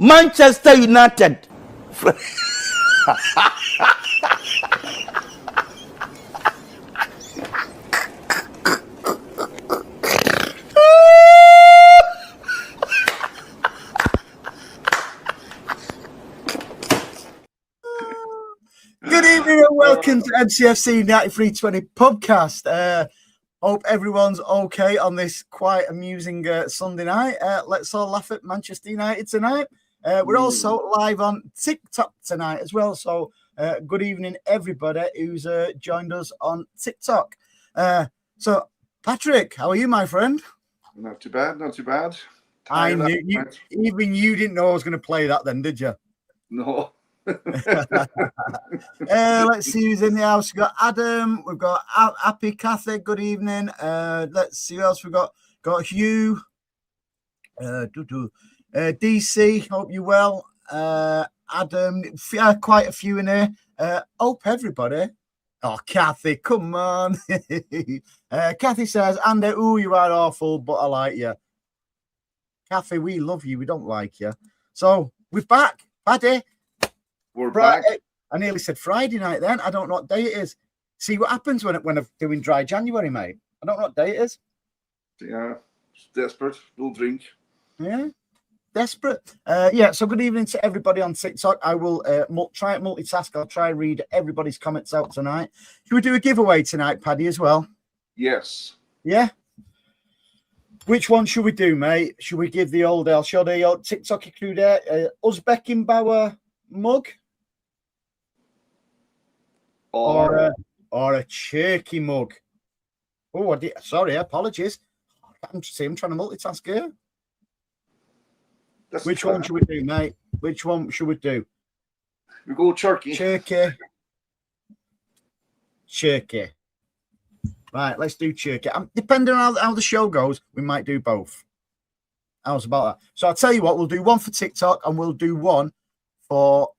Manchester United. Good evening and welcome to MCFC 9320 podcast. Hope everyone's okay on this quite amusing Sunday night. Let's all laugh at Manchester United tonight. We're also live on TikTok tonight as well. So good evening, everybody who's joined us on TikTok. So, Patrick, how are you, my friend? Not too bad, not too bad. I knew even you didn't know I was going to play that then, did you? No. Let's see who's in the house. We've got Adam, we've got Happy Cathy, good evening. Let's see who else we've got. Got Hugh, DC, hope you're well. Adam, quite a few in here. Hope everybody. Oh, Cathy, come on. Cathy says, Andy, you are awful, but I like you. Cathy, we love you, we don't like you. So we're back, Paddy. We're back. I nearly said Friday night then. I don't know what day it is. See what happens when I'm doing dry January, mate. I don't know what day it is. Yeah, it's desperate. We'll drink. Yeah, desperate. So good evening to everybody on TikTok. I will try and multitask. I'll try and read everybody's comments out tonight. Should we do a giveaway tonight, Paddy, as well? Yes. Yeah? Which one should we do, mate? Should we give the old TikTok include Uzbekinbauer mug? Or a Cherky mug. Oh, sorry, apologies. I'm trying to multitask here. Which one should we do, mate? Which one should we do? We go Cherky. Cherky. Right, let's do Cherky. Depending on how the show goes, we might do both. How's about that? So I'll tell you what, we'll do one for TikTok and we'll do one for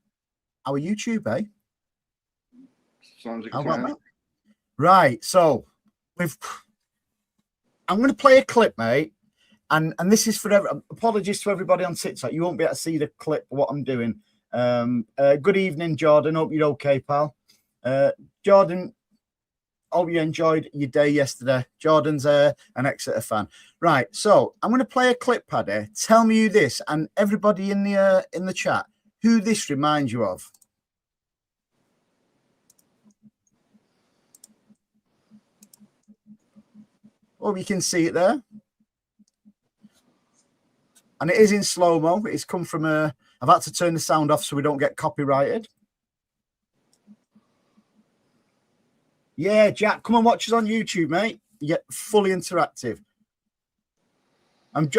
our YouTube, eh? Sounds like how about that? Right, so I'm going to play a clip, mate, and this is for apologies to everybody on TikTok. You won't be able to see the clip of what I'm doing. Good evening, Jordan. Hope you're okay, pal. Jordan, hope you enjoyed your day yesterday. Jordan's an Exeter fan. Right, so I'm going to play a clip, Paddy. Tell me who this, and everybody in the chat, who this reminds you of. Oh, you can see it there. And it is in slow-mo. It's come from I've had to turn the sound off so we don't get copyrighted. Yeah, Jack, come and watch us on YouTube, mate. You get fully interactive. And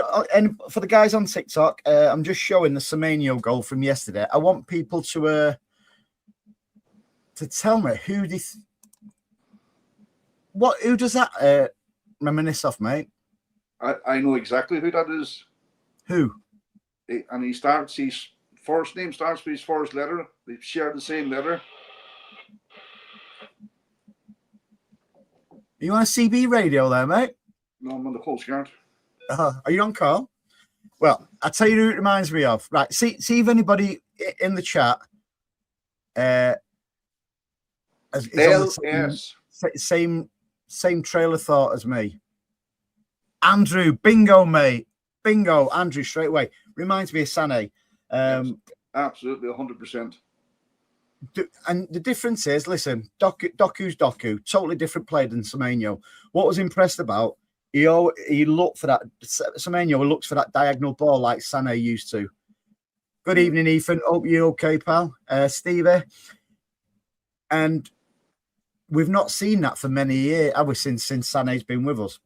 for the guys on TikTok, I'm just showing the Semenyo goal from yesterday. I want people to tell me who does that reminisce off, mate? I know exactly who that is. Who? And his first name starts with his first letter. They share the same letter. Are you on a CB radio there, mate? No, I'm on the Coast Guard. Are you on call? Well, I'll tell you who it reminds me of. Right, see if anybody in the chat same trail of thought as me. Andrew, bingo, mate. Bingo, Andrew, straight away. Reminds me of Sané. Yes, absolutely, 100%. And the difference is, listen, Doku's Doku, totally different player than Semenyo. What was impressed about, he looked for that, Semenyo looks for that diagonal ball like Sané used to. Good evening, Ethan. Hope you're okay, pal. Stevie. And we've not seen that for many years, have we, since Sané's been with us?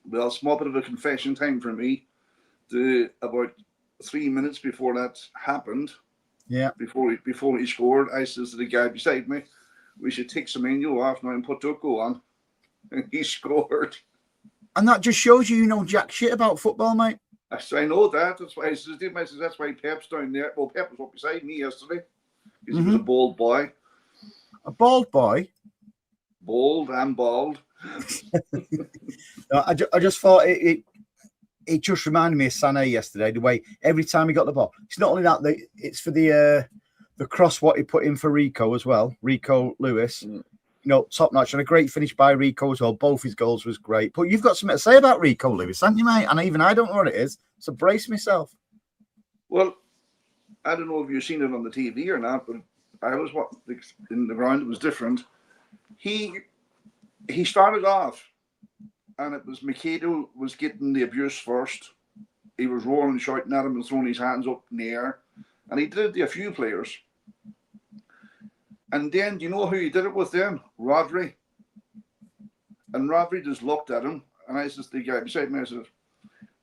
Well, small bit of a confession time for me. About 3 minutes before that happened, before he scored, I says to the guy beside me, we should take Semenyo off now and put Doku on. And he scored. And that just shows you know jack shit about football, mate. I know that. That's why I says, that's why Pep's down there. Well, Pep was up beside me yesterday because he was a bold boy. A bald boy? Bold and bald. No, I just thought it it just reminded me of Sané yesterday, the way every time he got the ball. It's not only that, it's for the cross what he put in for Rico as well, Rico Lewis. Top notch, and a great finish by Rico as well. Both his goals was great. But you've got something to say about Rico Lewis, haven't you, mate? And even I don't know what it is, so brace myself. Well, I don't know if you've seen it on the TV or not, but I was in the ground. It was different. He started off, and it was Mikado was getting the abuse first. He was roaring and shouting at him and throwing his hands up in the air, and he did it to a few players. And then, do you know who he did it with then? Rodri. And Rodri just looked at him, and I said to the guy beside me, I said,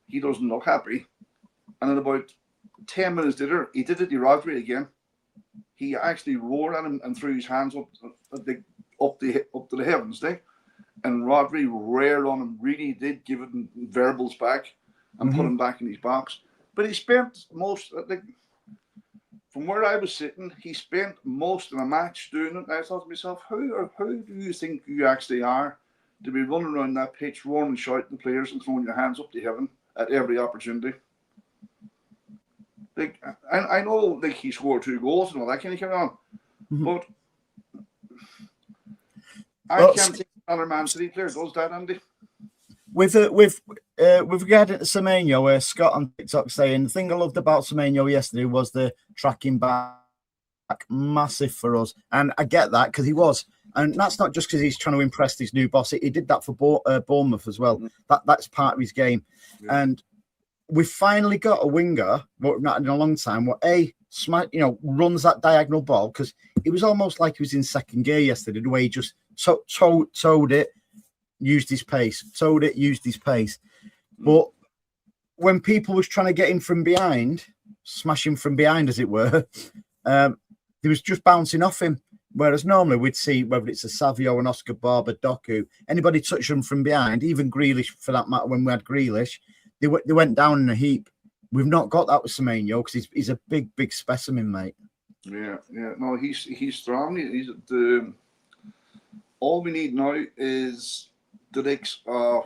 he doesn't look happy. And then about 10 minutes later, he did it to Rodri again. He actually roared at him and threw his hands up to the heavens, and Rodri reared on him, really did give him verbals back and put him back in his box. But he spent from where I was sitting, he spent most of the match doing it. And I thought to myself, who do you think you actually are to be running around that pitch, roaring and shouting at the players and throwing your hands up to heaven at every opportunity? I know he scored 2 goals and all that kind of carry on, but I can't think another Man City player does that, Andy. With regard to Semenyo, Scott on TikTok saying the thing I loved about Semenyo yesterday was the tracking back, massive for us, and I get that because he was, and that's not just because he's trying to impress his new boss. He did that for Bournemouth as well. That's part of his game, and we finally got a winger, but not in a long time. What runs that diagonal ball, because it was almost like he was in second gear yesterday. The way he just towed it. Used his pace. But when people was trying to get him from behind, smash him from behind, as it were, he was just bouncing off him. Whereas normally we'd see whether it's a Savio, an Oscar Barber, Doku, anybody touch them from behind, even Grealish for that matter. When we had Grealish, they went down in a heap. We've not got that with Semenyo because he's a big specimen, mate. Yeah. No, he's strong. He's all we need now is the likes of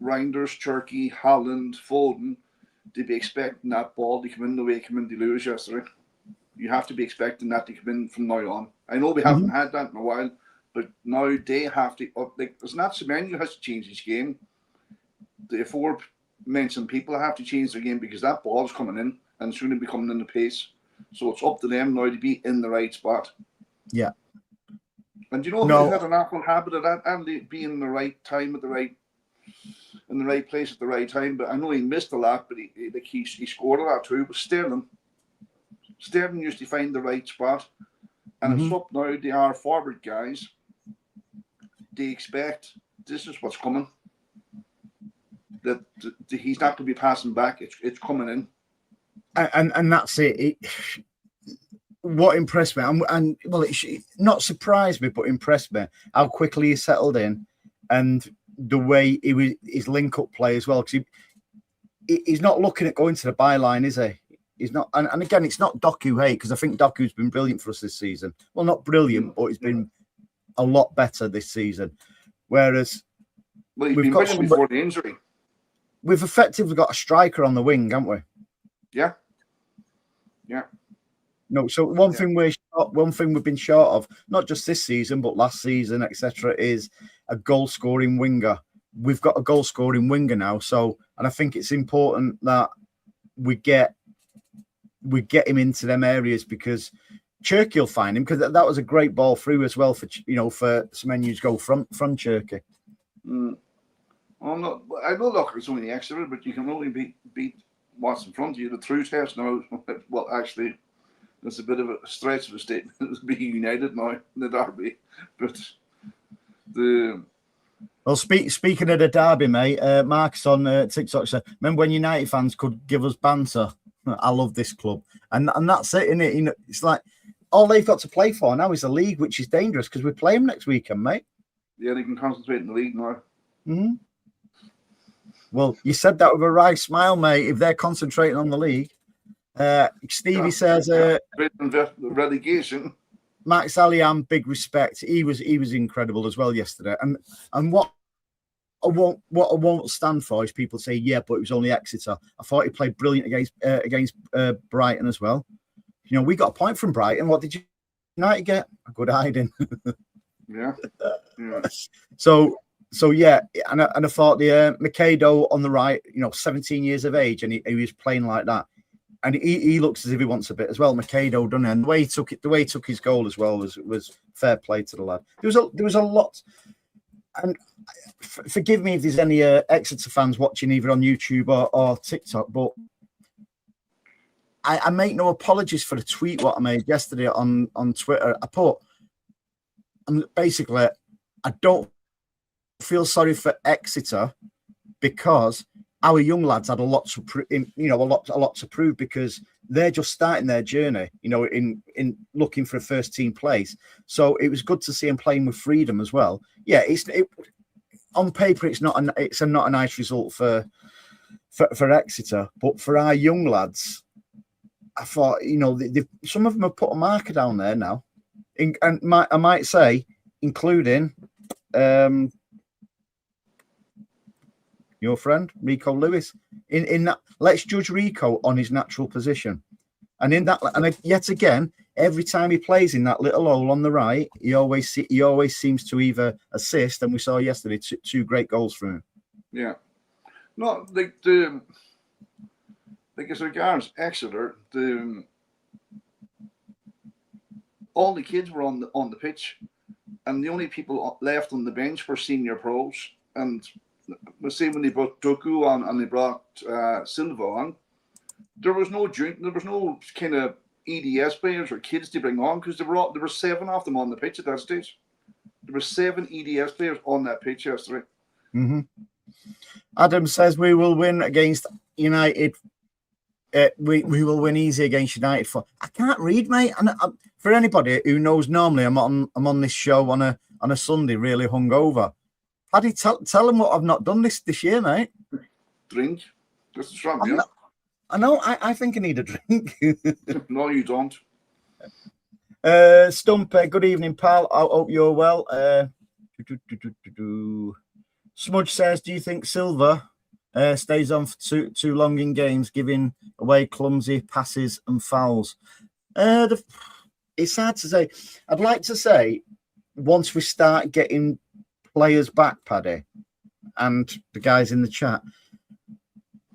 Reinders, Turkey, Holland, Foden to be expecting that ball to come in the way it came in to lose yesterday. You have to be expecting that to come in from now on. I know we haven't had that in a while, but now they have to. It's not Semenyo has to change his game. The aforementioned people have to change their game because that ball's coming in and soon it'll be coming in the pace. So it's up to them now to be in the right spot. Yeah. And you know he had an awful habit of that, and being in the right time in the right place at the right time. But I know he missed a lot, but he scored a lot too. But Sterling used to find the right spot, and it's up now. They are forward guys. They expect this is what's coming. That he's not going to be passing back. It's coming in, and that's it. What impressed me, and well, it not surprised me, but impressed me how quickly he settled in, and the way his link-up play as well. Because he's not looking at going to the byline, is he? He's not, and again, it's not Doku hate because I think Doku's been brilliant for us this season. Well, not brilliant, but he's been a lot better this season. Whereas, he's been winning before the injury. We've effectively got a striker on the wing, haven't we? Yeah. No, so one thing we've been short of, not just this season, but last season, etc., is a goal-scoring winger. We've got a goal-scoring winger now, and I think it's important that we get him into them areas because Cherky will find him because that was a great ball through as well for Semenyo's goal from Cherky. Well, I know Locker's only Exeter, but you can only beat what's in front of you. The true test now, well, actually. It's a bit of a stretch of a statement to be United now in the derby, but speaking of the derby, mate, Marcus on TikTok said, "Remember when United fans could give us banter? I love this club, and that's it, isn't it? It's like all they've got to play for now is the league, which is dangerous because we play them next weekend, mate. Yeah, they can concentrate in the league now. Well, you said that with a wry smile, mate. If they're concentrating on the league." Stevie says relegation. Max Alliam, big respect. He was incredible as well yesterday. And what what I won't stand for is people say, yeah, but it was only Exeter. I thought he played brilliant against Brighton as well. You know, we got a point from Brighton. What did United get? A good hiding. Yeah. So yeah, and I thought the Mikado on the right, you know, 17 years of age, and he was playing like that, and he looks as if he wants a bit as well. Mikado, doesn't he? And the way he took his goal as well was fair play to the lad. There was a lot, and forgive me if there's any Exeter fans watching either on YouTube or TikTok, but I make no apologies for the tweet what I made yesterday on Twitter. I put, basically, I don't feel sorry for Exeter because our young lads had a lot to prove because they're just starting their journey, you know, in looking for a first team place. So it was good to see them playing with freedom as well. Yeah, on paper it's not a nice result for Exeter, but for our young lads, I thought, you know, some of them have put a marker down there now, and I might say, including your friend Rico Lewis. In that, let's judge Rico on his natural position, and in that, and yet again, every time he plays in that little hole on the right, he always seems to either assist, and we saw yesterday two great goals from him. Yeah, no, like as regards Exeter, all the kids were on the pitch, and the only people left on the bench were senior pros. And we see when they brought Doku on and they brought Silva on, there was no kind of EDS players or kids to bring on because there were 7 of them on the pitch at that stage. There were 7 EDS players on that pitch yesterday. Mm-hmm. Adam says we will win against United. We will win easy against United. I can't read, mate. And for anybody who knows, normally I'm on this show on a Sunday, really hungover. Paddy, tell them what I've not done this year, mate. Drink. Just strong, yeah. I know. I think I need a drink. No, you don't. Stump. Good evening, pal. I hope you're well. Smudge says, do you think Silva stays on for too long in games, giving away clumsy passes and fouls? It's hard to say. I'd like to say once we start getting players back, Paddy, and the guys in the chat,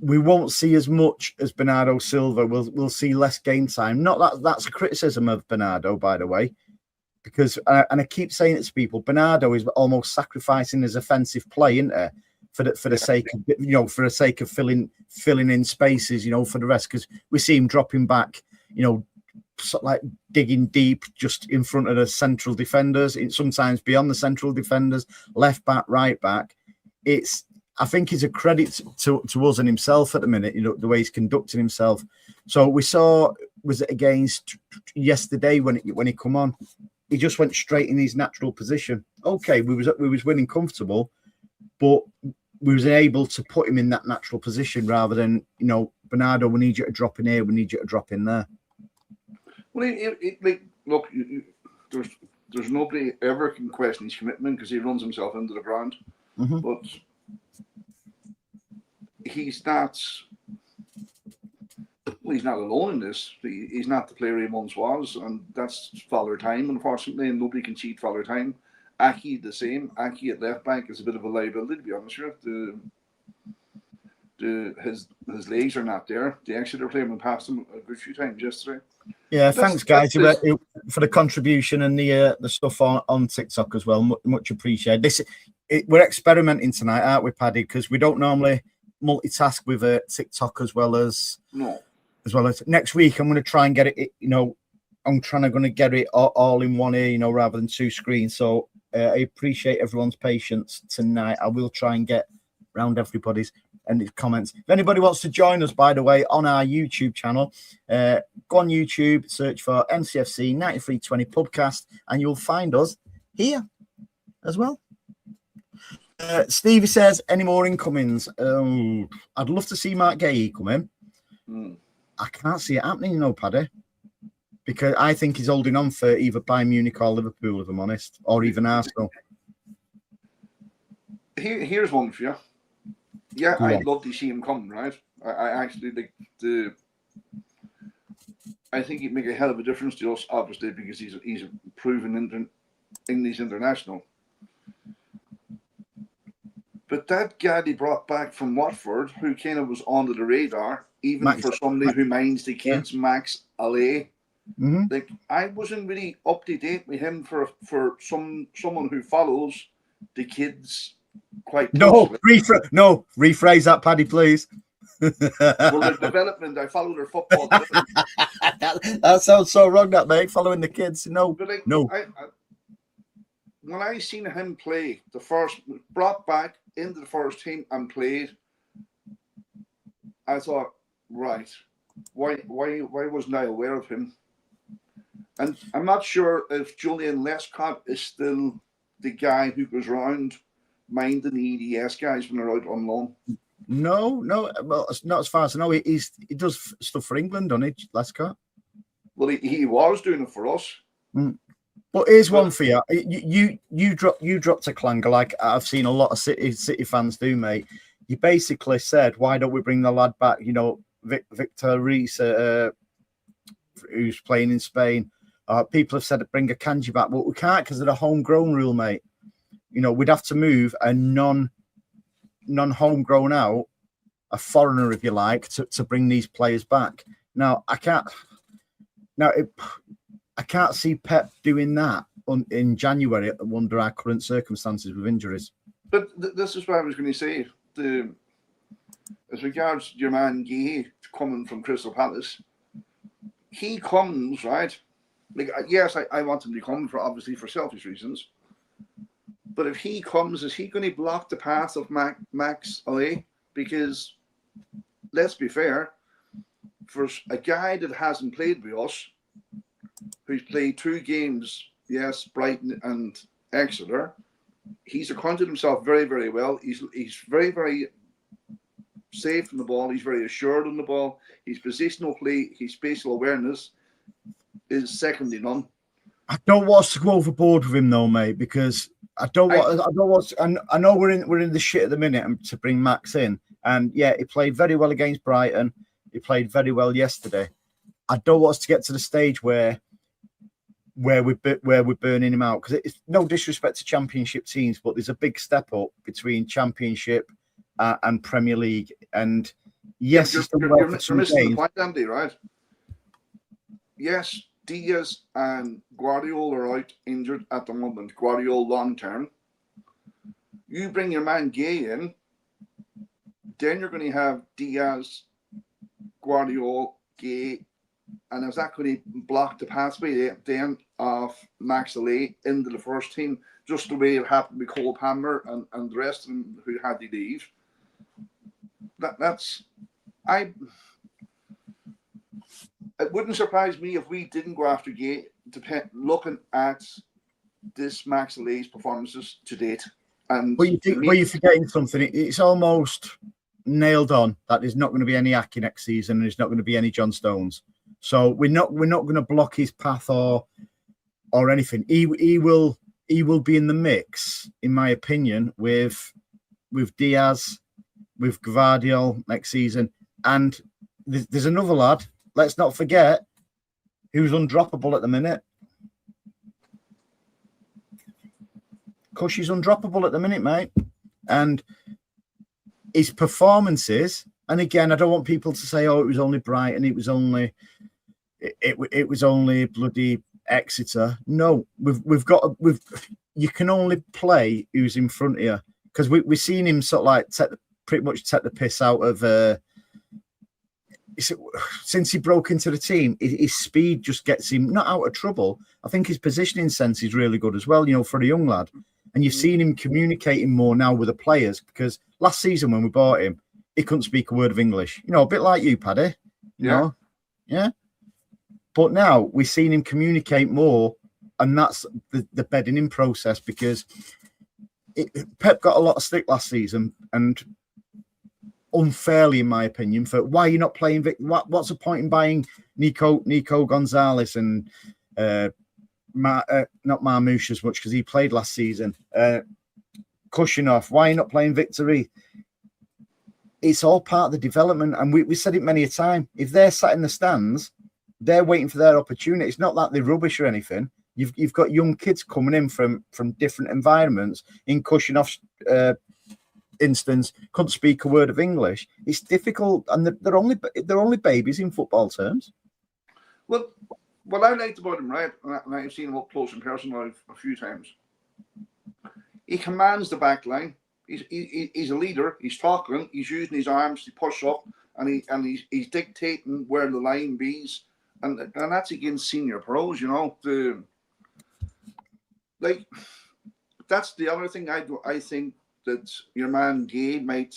we won't see as much as Bernardo Silva. We'll see less game time. Not that that's a criticism of Bernardo, by the way, because and I keep saying it to people, Bernardo is almost sacrificing his offensive play, isn't it? For the sake of, you know, for the sake of filling in spaces, you know, for the rest, because we see him dropping back, you know, sort of like digging deep just in front of the central defenders, sometimes beyond the central defenders, left back, right back. I think it's a credit to us and himself at the minute, you know, the way he's conducting himself. So we saw, was it against yesterday when he come on, he just went straight in his natural position. Okay, we was winning comfortable, but we was able to put him in that natural position rather than, you know, Bernardo, we need you to drop in here, we need you to drop in there. Well, look, there's nobody ever can question his commitment because he runs himself into the ground. Mm-hmm. But he's not alone in this. He's not the player he once was, and that's Father Time, unfortunately, and nobody can cheat Father Time. Aki the same. Aki at left back is a bit of a liability, to be honest with you. His legs are not there. The Exeter player went past him a good few times yesterday. Yeah, thanks guys for the contribution and the stuff on TikTok as well. Much appreciated. We're experimenting tonight, aren't we, Paddy? Because we don't normally multitask with TikTok as well as next week. I'm going to try and get it. You know, I'm going to get it all in one ear, you know, rather than 2 screens. So I appreciate everyone's patience tonight. I will try and get round everybody's and his comments. If anybody wants to join us, by the way, on our YouTube channel, go on YouTube, search for NCFC 9320 Podcast, and you'll find us here as well. Stevie says, any more incomings? I'd love to see Mark Gay come in. I can't see it happening, you know, Paddy, because I think he's holding on for either Bayern Munich or Liverpool, if I'm honest, or even Arsenal. Here's one for you. Yeah, I'd love to see him come, right? I actually like the. I think he'd make a hell of a difference to us, obviously, because he's a proven English international. But that guy they brought back from Watford, who kind of was under the radar, even for somebody who minds the kids, Max Allais. Like, I wasn't really up to date with him for someone who follows the kids quite closely. Rephrase that, Paddy, please. Well, their development, I follow their football development. That sounds so wrong, that, mate. Following the kids. No. When I seen him play, brought back into the first team and played, I thought, right, why wasn't I aware of him? And I'm not sure if Julian Lescott is still the guy who goes around minding the EDS guys when they're out on loan. No. Well, not as far as I know. He does stuff for England, doesn't he, Lescott? Well, he was doing it for us. But here's one for you. You dropped a clanger like I've seen a lot of City fans do, mate. You basically said, why don't we bring the lad back? You know, Victor Reis, who's playing in Spain. People have said bring a Kanji back, but we can't because of the homegrown rule, mate. You know, we'd have to move a non-homegrown out, a foreigner, if you like, to bring these players back. Now, I can't see Pep doing that in January under our current circumstances with injuries. But this is what I was going to say. As regards your man Gay coming from Crystal Palace, he comes, right? Like, yes, I want him to come for selfish reasons. But if he comes, is he going to block the path of Max Allais? Because let's be fair, for a guy that hasn't played with us, who's played 2 games, yes, Brighton and Exeter, he's accounted himself very, very well. He's very, very safe on the ball. He's very assured on the ball. His positional play, his spatial awareness is second to none. I don't want to go overboard with him though, mate, because I know we're in the shit at the minute to bring Max in, and yeah, he played very well against Brighton. He played very well yesterday. I don't want us to get to the stage where we're burning him out, because it's no disrespect to Championship teams, but there's a big step up between Championship and Premier League. And yes, you're missing the point, Andy, right? Yes, Diaz and Guardiola are out injured at the moment. Guardiola long term. You bring your man Gay in, then you're going to have Diaz, Guardiola, Gay, and is that going to block the pathway then of Max Allais into the first team, just the way it happened with Cole Palmer and the rest of them who had to leave? It wouldn't surprise me if we didn't go after Gay, looking at this Max Allais' performances to date. And you're forgetting something. It's almost nailed on that there's not going to be any Aki next season, and there's not going to be any John Stones. So we're not going to block his path or anything. He will be in the mix, in my opinion, with Diaz, with Gvardiol next season, and there's another lad. Let's not forget who's undroppable at the minute. Because she's undroppable at the minute, mate. And his performances, and again, I don't want people to say, "Oh, it was only Brighton, it was only bloody Exeter." No, you can only play who's in front of you, because we've seen him sort of like pretty much take the piss out of. Since he broke into the team, his speed just gets him not out of trouble. I think his positioning sense is really good as well, for a young lad. And you've seen him communicating more now with the players, because last season when we bought him, he couldn't speak a word of English. A bit like you, Paddy. You know? Yeah. But now we've seen him communicate more, and that's the bedding in process, because Pep got a lot of stick last season, and unfairly, in my opinion, for why you're not playing Vic. What's the point in buying Nico Gonzalez and not Marmouche as much, because he played last season. Kushinov? Why are you not playing Victory? It's all part of the development. And we said it many a time. If they're sat in the stands, they're waiting for their opportunity. It's not that they're rubbish or anything. You've got young kids coming in from different environments. In Kushinov's instance, couldn't speak a word of English. It's difficult, and they're only babies in football terms. Well, what I liked about him, right, and I've seen him up close in person now a few times, he commands the back line. He's a leader. He's talking. He's using his arms to push up, and he's dictating where the line bees, and that's against senior pros. You know, that's the other thing I think that your man Gay might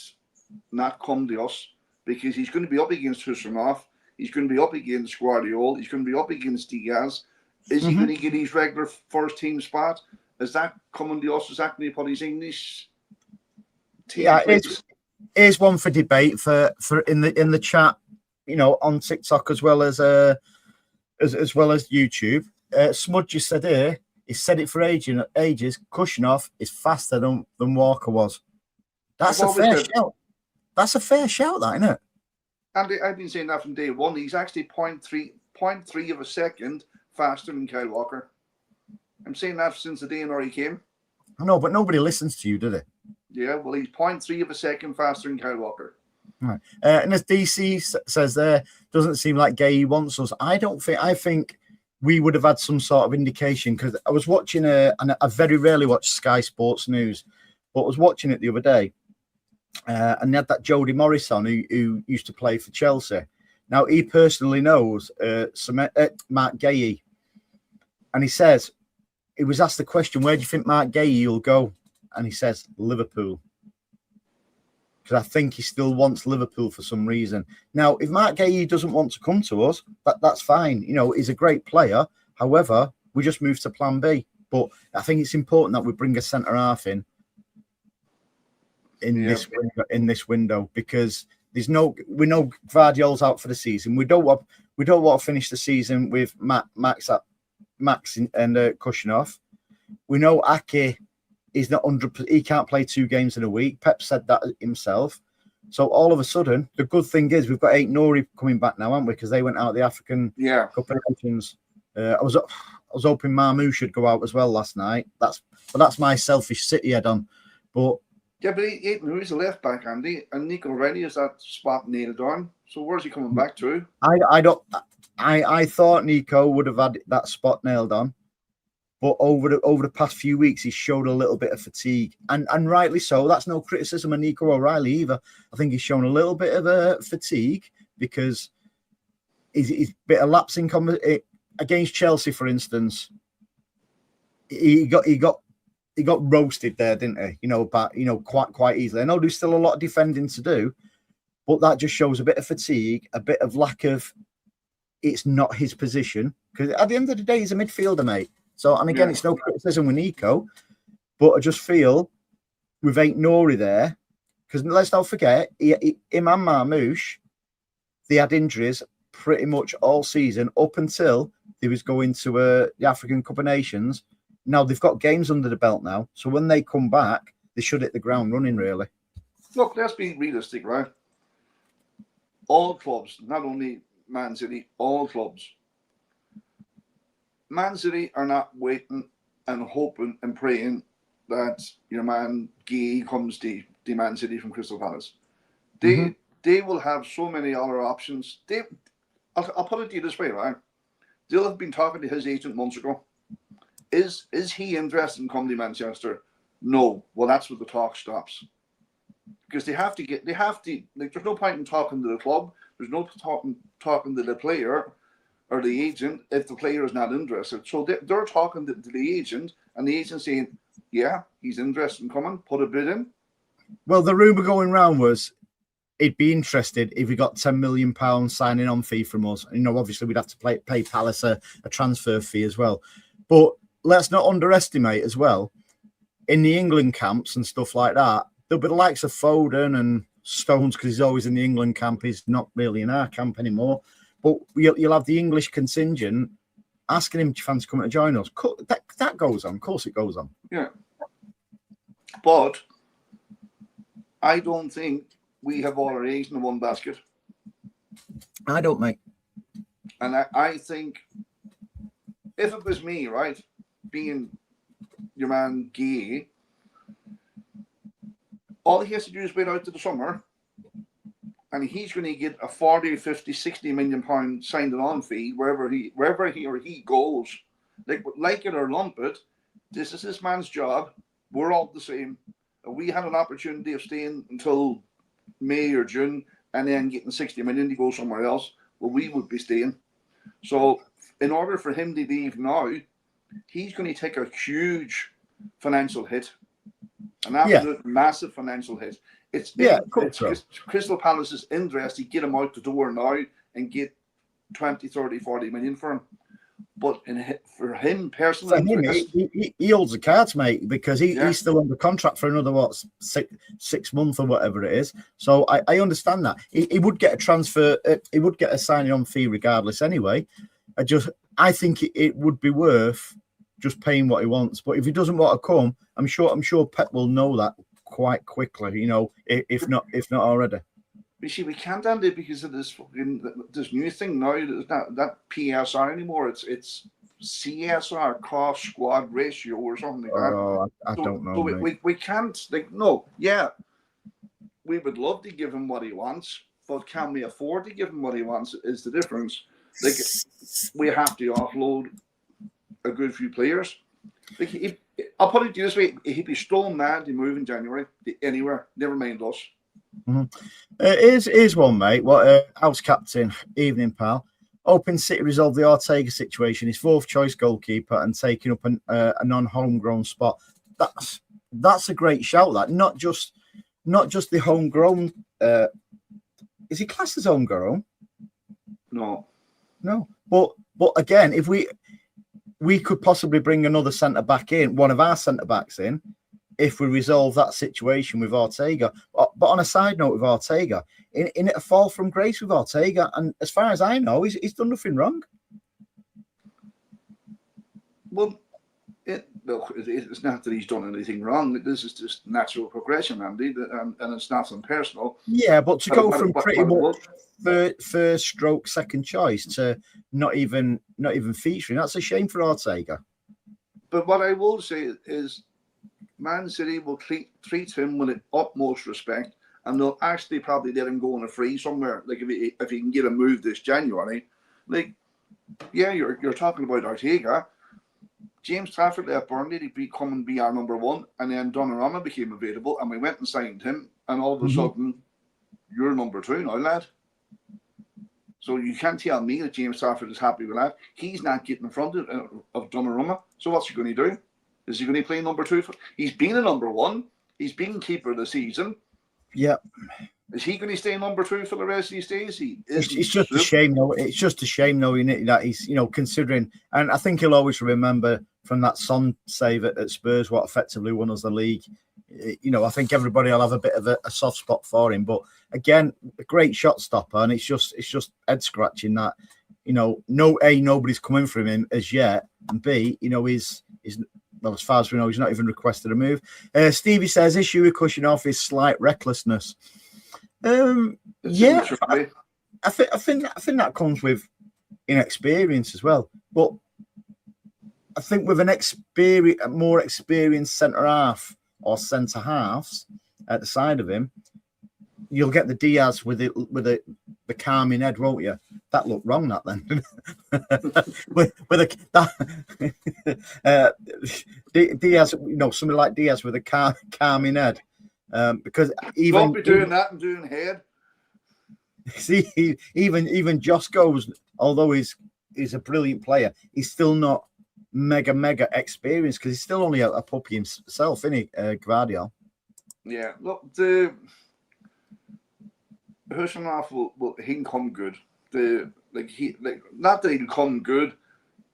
not come to us, because he's going to be up against Husanov. He's going to be up against Guardiola. He's going to be up against Diaz. Is he going to get his regular first team spot? Is that coming to us? Is that going to put his English team? Yeah, here's one for debate for in the chat, you know, on TikTok as well as YouTube. Smudge just said here, he said it for ages. Kushinov is faster than Walker was. That's a fair shout. That's a fair shout, that, isn't it? And I've been saying that from day one. He's actually 0.3 of a second faster than Kyle Walker. I'm saying that since the day he came. I know, but nobody listens to you, do they? Yeah, well, he's 0.3 of a second faster than Kyle Walker. Right. And as DC says there, doesn't seem like Gay wants us. I think we would have had some sort of indication, because I was watching and I very rarely watch Sky Sports News, but I was watching it the other day. And they had that Jody Morris on who used to play for Chelsea. Now, he personally knows Mark Gay. And he says, he was asked the question, where do you think Mark Gay will go? And he says, Liverpool. Because I think he still wants Liverpool for some reason. Now, if Mark Gay doesn't want to come to us, that's fine. You know, he's a great player. However, we just move to plan B. But I think it's important that we bring a centre-half in this window, because we know Gvardiol's out for the season. We don't want to finish the season with Max and Kushinov. We know Ake is not 100%. He can't play 2 games in a week. Pep said that himself. So all of a sudden, the good thing is we've got Ait Nouri coming back now, haven't we? Because they went out of the African Cup of Nations. I was hoping Marmou should go out as well last night. That's my selfish City head on, but. Yeah, but Ait Nouri's a left back, Andy, and Nico already has that spot nailed on. So where's he coming back to? I thought Nico would have had that spot nailed on, but over the past few weeks he showed a little bit of fatigue, and rightly so. That's no criticism of Nico O'Reilly either. I think he's shown a little bit of fatigue, because he's a bit of lapsing against Chelsea, for instance. He got roasted there, didn't he? Quite easily. I know there's still a lot of defending to do, but that just shows a bit of fatigue, a bit of lack of. It's not his position, because at the end of the day, he's a midfielder, mate. So, and again, it's no criticism with Nico, but I just feel with Ait Nouri there, because let's not forget, him and Marmoush, they had injuries pretty much all season up until they was going to the African Cup of Nations. Now they've got games under the belt now, so when they come back, they should hit the ground running, really. Look, let's be realistic, right? All clubs, not only Man City, all clubs. Man City are not waiting and hoping and praying that your man Gay comes to Man City from Crystal Palace. They will have so many other options. I'll put it to you this way, right? They'll have been talking to his agent months ago. Is he interested in coming to Manchester? No. Well, that's where the talk stops. Because they have to, there's no point in talking to the club. There's no talking to the player or the agent if the player is not interested. So they're talking to the agent, and the agent saying, yeah, he's interested in coming, put a bid in. Well, the rumour going round was he'd be interested if he got £10 million signing on fee from us. Obviously we'd have to pay Palace a transfer fee as well. But let's not underestimate as well, in the England camps and stuff like that, there'll be the likes of Foden and Stones, because he's always in the England camp. He's not really in our camp anymore. But you'll have the English contingent asking him, do you fancy coming to join us? That goes on. Of course it goes on. Yeah. But I don't think we have all our eggs in one basket. I don't, mate. And I think if it was me, right, being your man Gay, all he has to do is wait out to the summer, and he's going to get a 40, 50, 60 million pound signed on fee wherever he goes. Like it or lump it, this is this man's job. We're all the same. We had an opportunity of staying until May or June and then getting 60 million to go somewhere else. Well, we would be staying. So in order for him to leave now, he's going to take a huge financial hit, an absolute massive financial hit. It's Crystal Palace's interest to get him out the door now and get 20, 30, 40 million for him. But for him personally, he holds the cards, mate, because he's still under contract for another 6 months or whatever it is. So I understand that he would get a transfer, he would get a signing on fee regardless anyway. I think it would be worth just paying what he wants. But if he doesn't want to come, I'm sure Pep will know that quite quickly. You know, if not already. You see, we can't end it because of this new thing now. It's not that PSR anymore. It's CSR, cost squad ratio or something like that. Oh, I don't know. So we can't we would love to give him what he wants, but can we afford to give him what he wants is the difference. Like, we have to offload a good few players. Like, I'll put it this way: he'd be stone mad to move in January anywhere. Never mind us. Mm-hmm. Here's one, mate. What house captain, evening pal. Hoping City resolve the Ortega situation. His fourth choice goalkeeper and taking up a non-homegrown spot. That's a great shout. That not just the homegrown. Is he classed as homegrown? No. But again, if we could possibly bring another centre back in, one of our centre backs in, if we resolve that situation with Ortega. But on a side note with Ortega, in a fall from grace with Ortega, and as far as I know, he's done nothing wrong. Well, it's not that he's done anything wrong. This is just natural progression, Andy, and it's nothing personal. Yeah, but to go from pretty much first stroke second choice to not even featuring, that's a shame for Ortega. But what I will say is, Man City will treat him with the utmost respect, and they'll actually probably let him go on a free somewhere. Like if he can get a move this January, like you're talking about Ortega. James Trafford left Burnley to come and be our number one, and then Donnarumma became available, and we went and signed him, and all of a sudden, you're number two now, lad. So you can't tell me that James Trafford is happy with that. He's not getting in front of Donnarumma. So what's he going to do? Is he going to play number two? He's been a number one. He's been keeper of the season. Yeah. Is he going to stay number two for the rest of his days? It's just a shame, though. It's just a shame, though, that he's, considering, and I think he'll always remember from that Son save at Spurs what effectively won us the league. I think everybody will have a bit of a soft spot for him. But again, a great shot stopper, and it's just head scratching that. Nobody's coming from him as yet, and B, he's well, as far as we know, he's not even requested a move. Stevie says issue with Kushinov is slight recklessness. I think that comes with inexperience as well. But I think with an more experienced centre half or centre halves at the side of him, you'll get the Diaz with the calming head, won't you? That looked wrong, that then. Diaz, somebody like Diaz with a calming head, because even won't be doing that and doing head. See, even Josko's, although he's a brilliant player, he's still not mega experienced because he's still only a puppy himself, isn't he, Gvardiol? Yeah, look, the Kushinov he can come good. Not that he'll come good.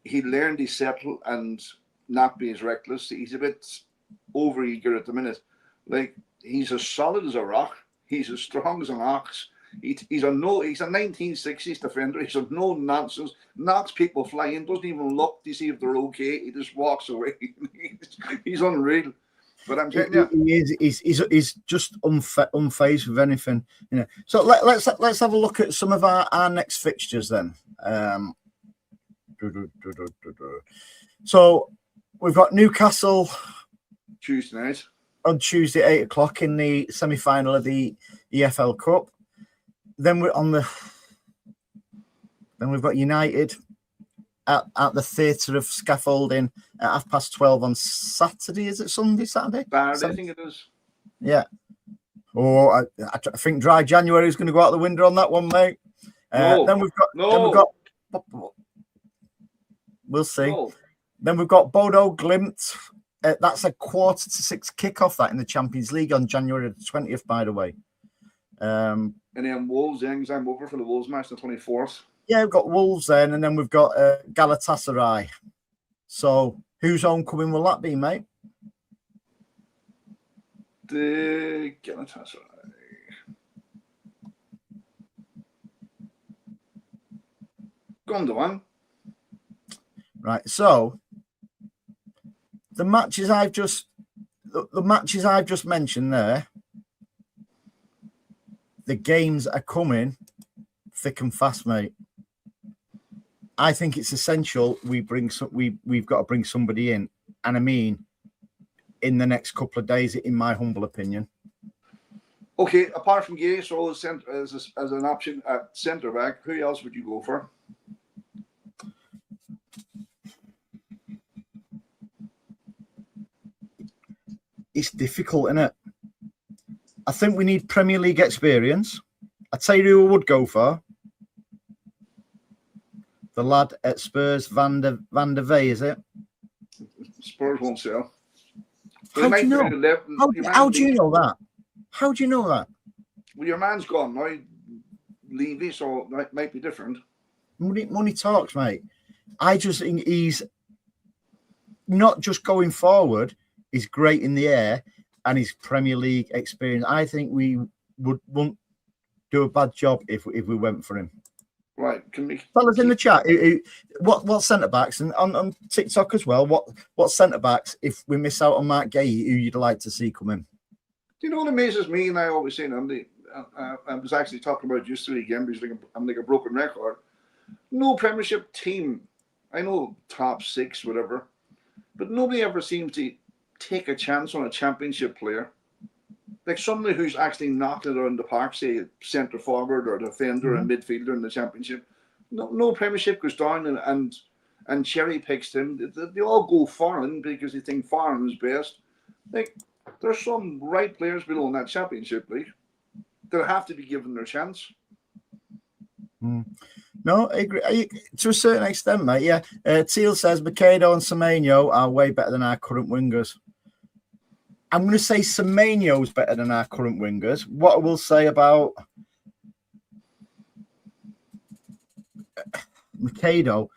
He learned to settle and not be as reckless. He's a bit overeager at the minute. Like, he's as solid as a rock. He's as strong as an ox. He's a 1960s defender. He's a no nonsense. Knocks people flying. Doesn't even look to see if they're okay. He just walks away. He's unreal. But I'm saying, yeah, he's just unfazed with anything, you know. So let's have a look at some of our next fixtures then. So we've got Newcastle Tuesday night on Tuesday, 8:00 in the semi-final of the EFL Cup. Then we've got United at the Theatre of Scaffolding at 12:30 on Saturday. Is it Saturday? Saturday, I think it is. Yeah. Oh, I think dry January is going to go out the window on that one, mate. Then we've got. We'll see. No. Then we've got Bodo Glimt. That's a 5:45 kickoff. That in the Champions League on January the 20th, by the way. And then Wolves. I'm over for the Wolves match the 24th. Yeah, we've got Wolves then, and then we've got Galatasaray. So, whose homecoming will that be, mate? The Galatasaray. Gondwan. Right. So, the matches I've just mentioned there, the games are coming thick and fast, mate. I think it's essential we've got to bring somebody in, and I mean in the next couple of days, in my humble opinion. Okay, apart from Gay, so as an option at centre back, who else would you go for? It's difficult, isn't it? I think we need Premier League experience. I'd tell you who I would go for. The lad at Spurs, Van der Vey, is it? Spurs won't sell. How do you know? How do you know that? How do you know that? Well, your man's gone now, Levy, so that might be different. Money talks, mate. I just think he's not just going forward. He's great in the air, and his Premier League experience. I think we wouldn't do a bad job if we went for him. Right, can we tell us in the chat what centre backs, and on TikTok as well? What centre backs, if we miss out on Mark Gay, who you'd like to see come in? Do you know what amazes me? And I always say, Andy, I was actually talking about just the weekend because I'm like a broken record. No Premiership team. I know top 6, whatever, but nobody ever seems to take a chance on a Championship player. Like somebody who's actually knocked it around the park, say centre forward or defender and midfielder in the Championship. No Premiership goes down and cherry picks them. They all go foreign because they think foreign is best. Like there's some right players below in that Championship league that have to be given their chance. No, I agree to a certain extent, mate. Yeah, Teal says Mikado and Semenyo are way better than our current wingers. I'm going to say Semenyo's better than our current wingers. What I will say about Mikado,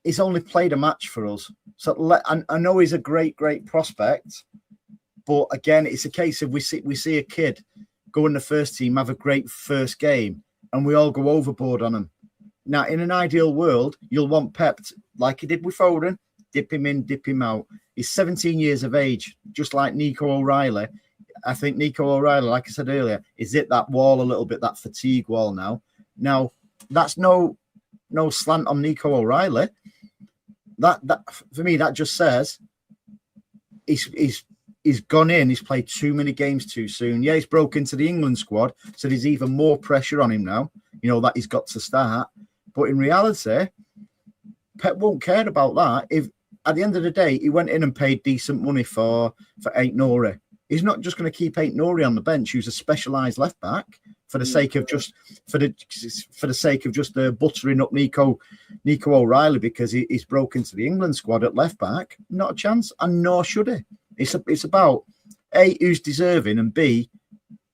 he's only played a match for us. So I know he's a great prospect, but again, it's a case of we see a kid go in the first team, have a great first game, and we all go overboard on him. Now, in an ideal world, you'll want Pep, like he did with Foden, dip him in, dip him out. He's 17 years of age, just like Nico O'Reilly. I think Nico O'Reilly, like I said earlier, is hit that wall a little bit, that fatigue wall now. Now, that's no slant on Nico O'Reilly. That for me, that just says he's gone in. He's played too many games too soon. Yeah, he's broke into the England squad, so there's even more pressure on him now. You know that he's got to start. But in reality, Pep won't care about that. If at the end of the day he went in and paid decent money for Aït-Nouri, he's not just going to keep Aït-Nouri on the bench, who's a specialised left back, for the sake of just buttering up Nico O'Reilly because he's broken into the England squad at left back. Not a chance, and nor should he. It's about A, who's deserving, and B,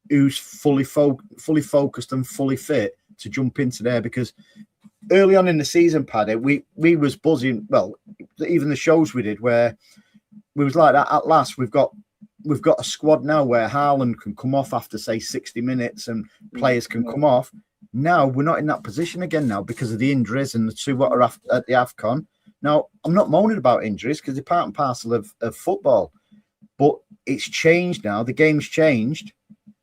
who's fully focused and fully fit to jump into there. Because early on in the season, Paddy, we was buzzing. Well, even the shows we did where we was like that. At last, we've got a squad now where Haaland can come off after say 60 minutes and players can come off. Now we're not in that position again now because of the injuries and the two what are at the AFCON. Now I'm not moaning about injuries because they're part and parcel of football. But it's changed now. The game's changed,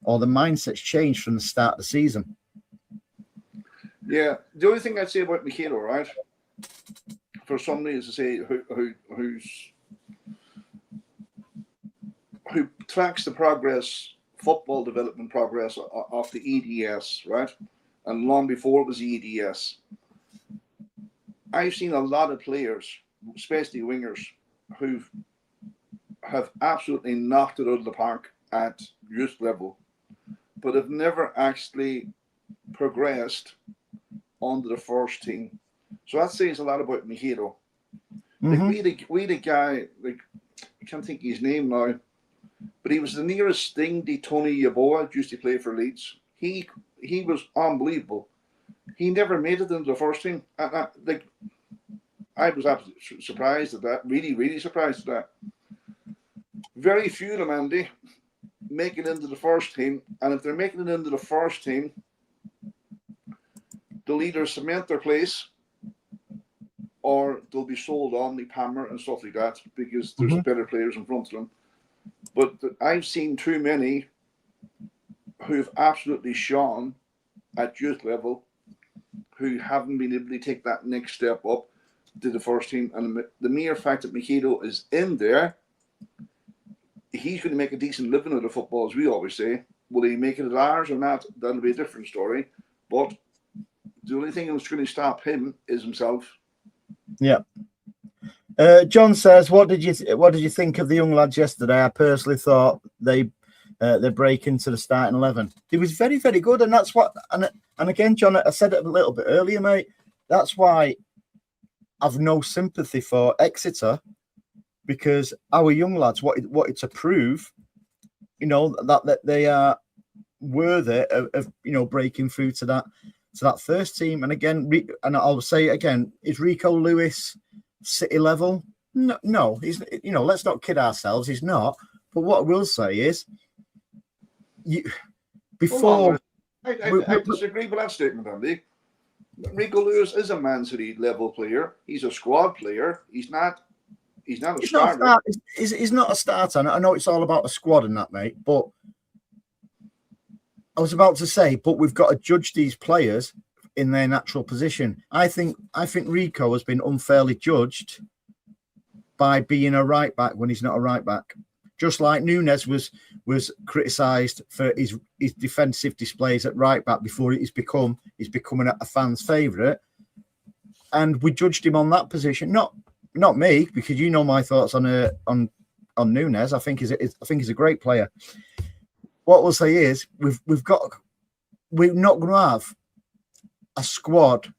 or the mindset's changed from the start of the season. Yeah, the only thing I'd say about Michaelo, right, for somebody is to say who tracks the progress, football development progress of the EDS, right, and long before it was the EDS, I've seen a lot of players, especially wingers, who have absolutely knocked it out of the park at youth level, but have never actually progressed onto the first team. So that says a lot about Michaelo. Like we had a guy, like I can't think of his name now, but he was the nearest thing to Tony Yeboah, used to play for Leeds. He was unbelievable. He never made it into the first team. I was absolutely surprised at that. Really, really surprised at that. Very few of them, Andy, make it into the first team. And if they're making it into the first team, they'll either cement their place or they'll be sold on the Palmer and stuff like that because there's better players in front of them. But I've seen too many who've absolutely shone at youth level who haven't been able to take that next step up to the first team. And the mere fact that Michaelo is in there, he's going to make a decent living out of football, as we always say. Will he make it at ours or not? That'll be a different story. But the only thing that's going to stop him is himself. Yeah. John says, "What did you think of the young lads yesterday? I personally thought they break into the starting 11. He was very, very good, and that's what. And again, John, I said it a little bit earlier, mate. That's why I've no sympathy for Exeter, because our young lads wanted to prove, that they are worthy of breaking through to that first team. And again, and I'll say it again, is Rico Lewis City level? No, he's, let's not kid ourselves, he's not. But what I will say is, before I disagree with that statement, Andy. Rico Lewis is a Man City level player. He's a squad player. He's not a starter. He's not a starter. I know it's all about the squad and that, mate. But I was about to say, but we've got to judge these players in their natural position. I think Rico has been unfairly judged by being a right back when he's not a right back. Just like Nunes was criticised for his defensive displays at right back before he's becoming a fan's favourite, and we judged him on that position. Not me, because you know my thoughts on Nunes. I think he's a great player. What we'll say is we're not going to have a squad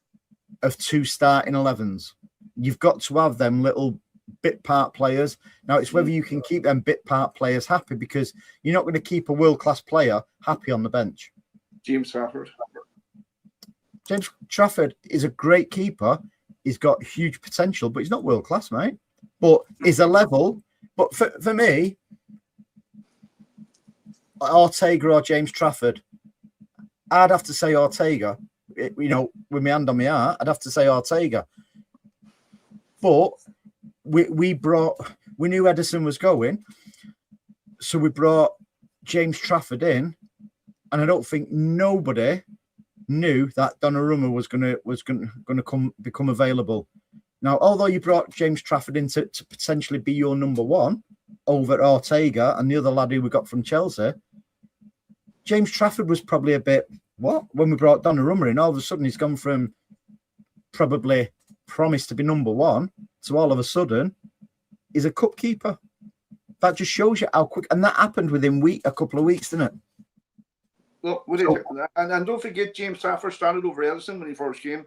of 2 starting 11s. You've got to have them little bit part players. Now it's whether you can keep them bit part players happy, because you're not going to keep a world-class player happy on the bench. James Trafford is a great keeper. He's got huge potential, but he's not world-class, mate. But is a level. But for me, Ortega or James Trafford, I'd have to say Ortega. With my hand on my heart, I'd have to say Ortega. But we knew Edison was going, so we brought James Trafford in, and I don't think nobody knew that Donnarumma was gonna become available. Now, although you brought James Trafford in to potentially be your number one over Ortega and the other lad who we got from Chelsea, James Trafford was probably a bit when we brought Donnarumma in. All of a sudden, he's gone from probably promised to be number one to all of a sudden he's a cup keeper. That just shows you how quick, and that happened within a couple of weeks, didn't it? Well, and don't forget, James Trafford started over Edison when he first came.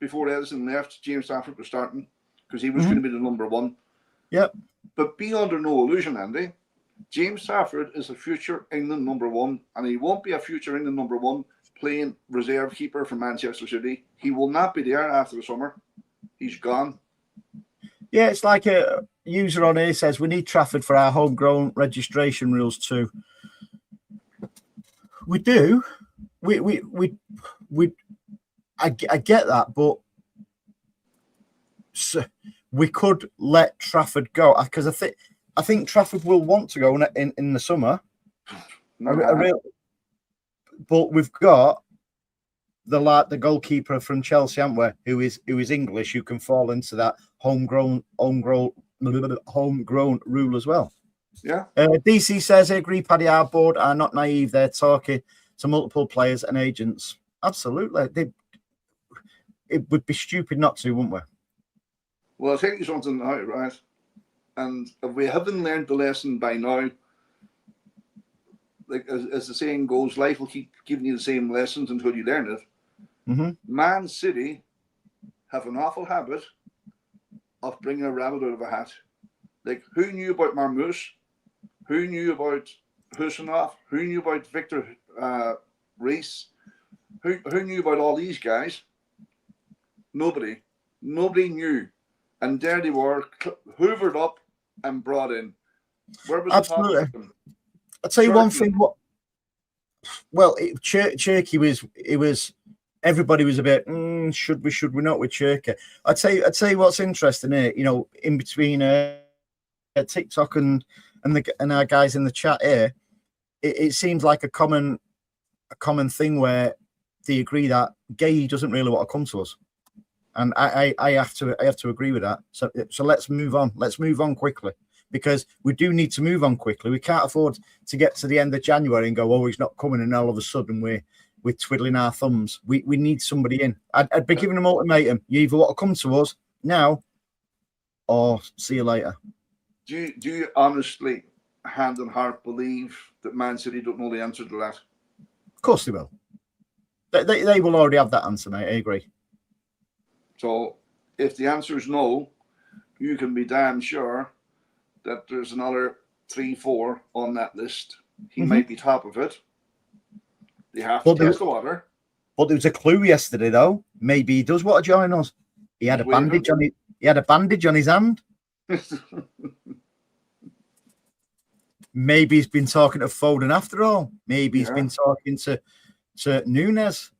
Before Edison left, James Trafford was starting because he was going to be the number one. Yep. But be under no illusion, Andy. James Trafford is a future England number one, and he won't be a future England number one playing reserve keeper for Manchester City. He will not be there after the summer. He's gone. Yeah, it's like a user on here says we need Trafford for our homegrown registration rules too. We do. I get that, but we could let Trafford go, because I think I think Trafford will want to go in the summer. But we've got the goalkeeper from Chelsea, haven't we, who is English, who can fall into that homegrown rule as well. Yeah. DC says, I agree, Paddy, our board are not naive. They're talking to multiple players and agents. Absolutely. It would be stupid not to, wouldn't we? Well, I'll tell you something now, right? And if we haven't learned the lesson by now, like as the saying goes, life will keep giving you the same lessons until you learn it. Mm-hmm. Man City have an awful habit of bringing a rabbit out of a hat. Like, who knew about Marmouche? Who knew about Husinov? Who knew about Victor Reis? Who knew about all these guys? Nobody. Nobody knew. And there they were, hoovered up and brought in. Where was Absolutely. the top of them? I'll tell you one thing. Cherky was. Everybody was a bit. Should we not with Cherky? I'd say what's interesting here. You know, in between TikTok and our guys in the chat here, it seems like a common thing where they agree that Gay doesn't really want to come to us, and I have to agree with that. So let's move on. Let's move on quickly, because we do need to move on quickly. We can't afford to get to the end of January and go, oh, he's not coming, and all of a sudden we're twiddling our thumbs. We need somebody in. I'd be giving them an ultimatum. You either want to come to us now or see you later. Do you honestly, hand on heart, believe that Man City don't know the answer to that? Of course they will. They will already have that answer, mate. I agree. So if the answer is no, you can be damn sure that there's another 3-4 on that list. He might be top of it. They have to test the water. But there was a clue yesterday, though. Maybe he does want to join us. He had a bandage on it. He had a bandage on his hand. Maybe he's been talking to Foden after all. Maybe he's been talking to Nunes.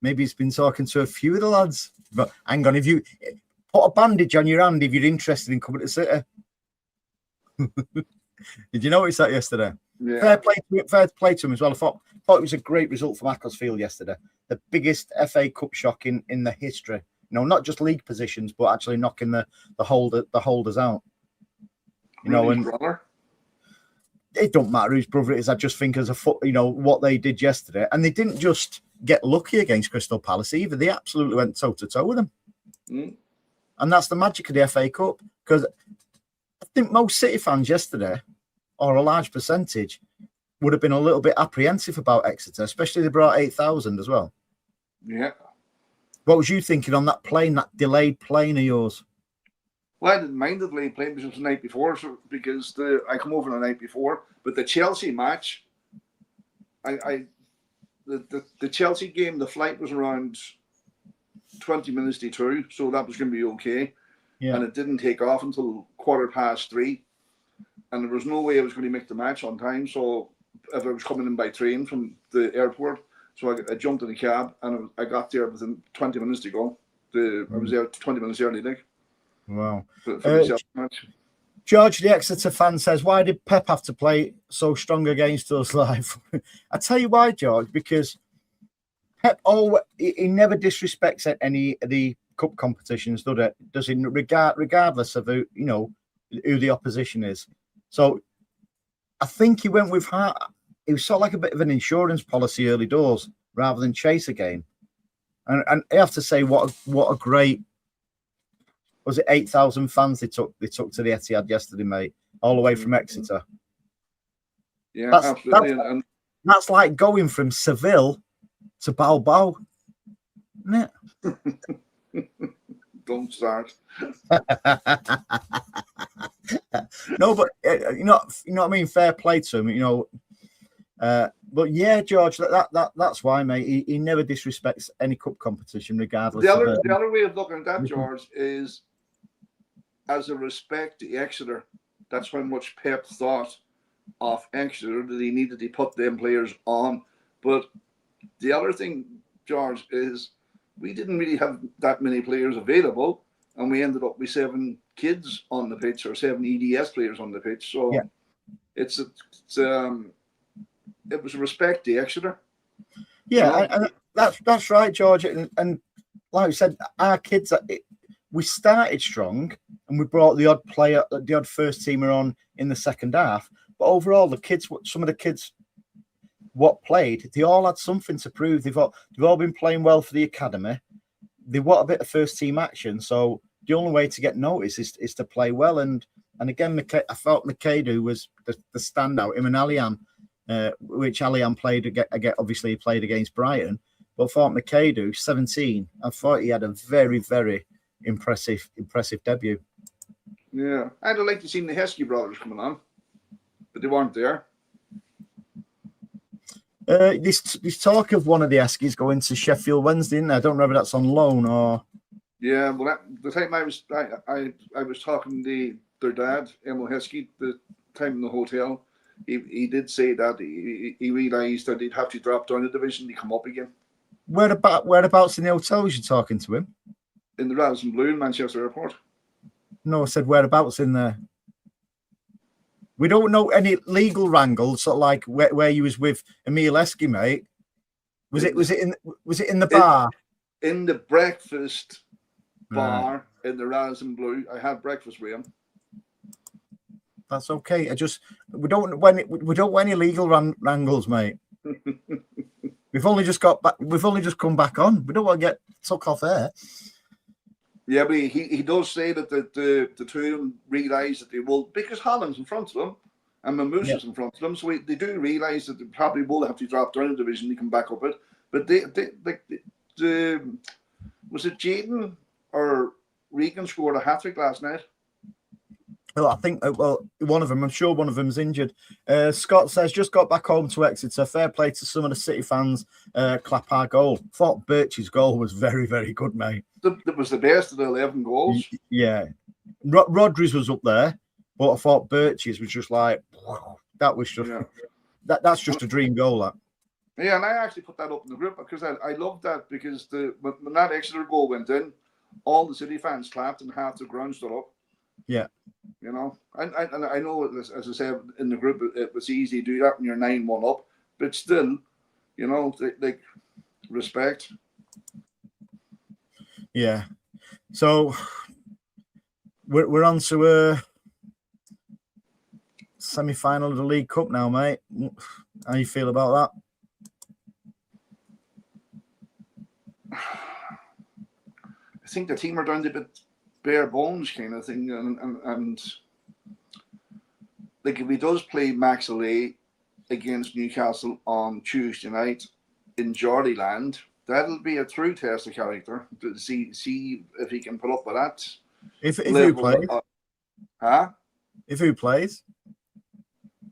Maybe he's been talking to a few of the lads. But hang on, if you put a bandage on your hand, if you're interested in coming to City. Did you notice that yesterday? Yeah. Fair play to him as well. I thought it was a great result for Macclesfield yesterday. The biggest FA Cup shock in the history. You know, not just league positions, but actually knocking the holders out. You know, and brother? It don't matter whose brother it is. I just think what they did yesterday, and they didn't just get lucky against Crystal Palace either. They absolutely went toe to toe with them, and that's the magic of the FA Cup. Because I think most City fans yesterday, or a large percentage, would have been a little bit apprehensive about Exeter, especially they brought 8,000 as well. Yeah. What was you thinking on that plane, that delayed plane of yours? Well, I didn't mind the delayed plane because it was the night before, because I come over the night before. But the Chelsea match, the Chelsea game, the flight was around 20 minutes to 2, so that was going to be okay. Yeah. And it didn't take off until 3:15. And there was no way I was going to make the match on time. So if I was coming in by train from the airport, so I jumped in the cab and I got there within 20 minutes to go. I was there 20 minutes early, Nick. Wow. For the match. George, the Exeter fan, says, why did Pep have to play so strong against us live? I tell you why, George, because Pep he never disrespects any of the cup competitions, does he? Regardless of who the opposition is. So I think he went with heart. It was sort of like a bit of an insurance policy early doors rather than chase a game. And I have to say, what a great, was it 8,000 fans they took to the Etihad yesterday, mate, all the way from Exeter. Yeah, absolutely. That's like going from Seville to Bilbao, isn't it? Don't start. No, but you know what I mean. Fair play to him, But yeah, George, that's why, mate. He never disrespects any cup competition, regardless. The other way of looking at that, George, is as a respect to Exeter. That's how much Pep thought of Exeter that he needed to put them players on. But the other thing, George, is we didn't really have that many players available, and we ended up with 7 kids on the pitch, or 7 EDS players on the pitch. So yeah. it was a respect to Exeter. Yeah, and that's right, George. And like I said, our kids, we started strong, and we brought the odd player, the odd first teamer on in the second half. But overall, some of the kids, what played, they all had something to prove. They've all been playing well for the academy. They want a bit of first team action. So the only way to get noticed is to play well. And again, I felt McAdoo was the standout. Him and Alian, which Alian played again. Obviously, he played against Brighton. But I thought McAdoo, 17, I thought he had a very, very impressive debut. Yeah, I'd have liked to see the Heskey brothers coming on, but they weren't there. This talk of one of the Eskies going to Sheffield Wednesday, I don't know whether that's on loan or. Yeah, well, the time I was talking to their dad, Emil Heskey, the time in the hotel, he did say that he realised that he'd have to drop down the division to come up again. Whereabouts in the hotel was you talking to him? In the Radisson Blue in Manchester Airport. No, I said whereabouts in there. We don't know any legal wrangles, sort of like where you was with Emil Heskey, mate. Was it in the bar? In the breakfast bar in the Radisson Blue. I had breakfast with him. That's okay. We don't want any legal wrangles, mate. We've only just come back on. We don't want to get took off air. Yeah, but he does say that the two of them realise that they will, because Holland's in front of them and Mamousa's in front of them, so they do realise that they probably will have to drop down the division to come back up it. But was it Jaden or Regan scored a hat-trick last night? Well, I think one of them. I'm sure one of them's injured. Scott says just got back home to Exeter. Fair play to some of the City fans. Clap our goal. Thought Birch's goal was very, very good, mate. That was the best of the 11 goals. Yeah, Rodri's was up there, but I thought Birch's was just like that was just that's just a dream goal. That. Yeah, and I actually put that up in the group because I loved that, because when that Exeter goal went in, all the City fans clapped and half the ground stood up. Yeah. You know, and I know, as I said in the group, it was easy to do that when you're 9-1 up, but still, you know, like respect. Yeah. So we're on to a semi-final of the League Cup now, mate. How you feel about that? I think the team are down to a bit bare bones kind of thing, and like if he does play Max Allais against Newcastle on Tuesday night in Geordieland, that'll be a true test of character to see if he can put up with that. If who plays? If who plays?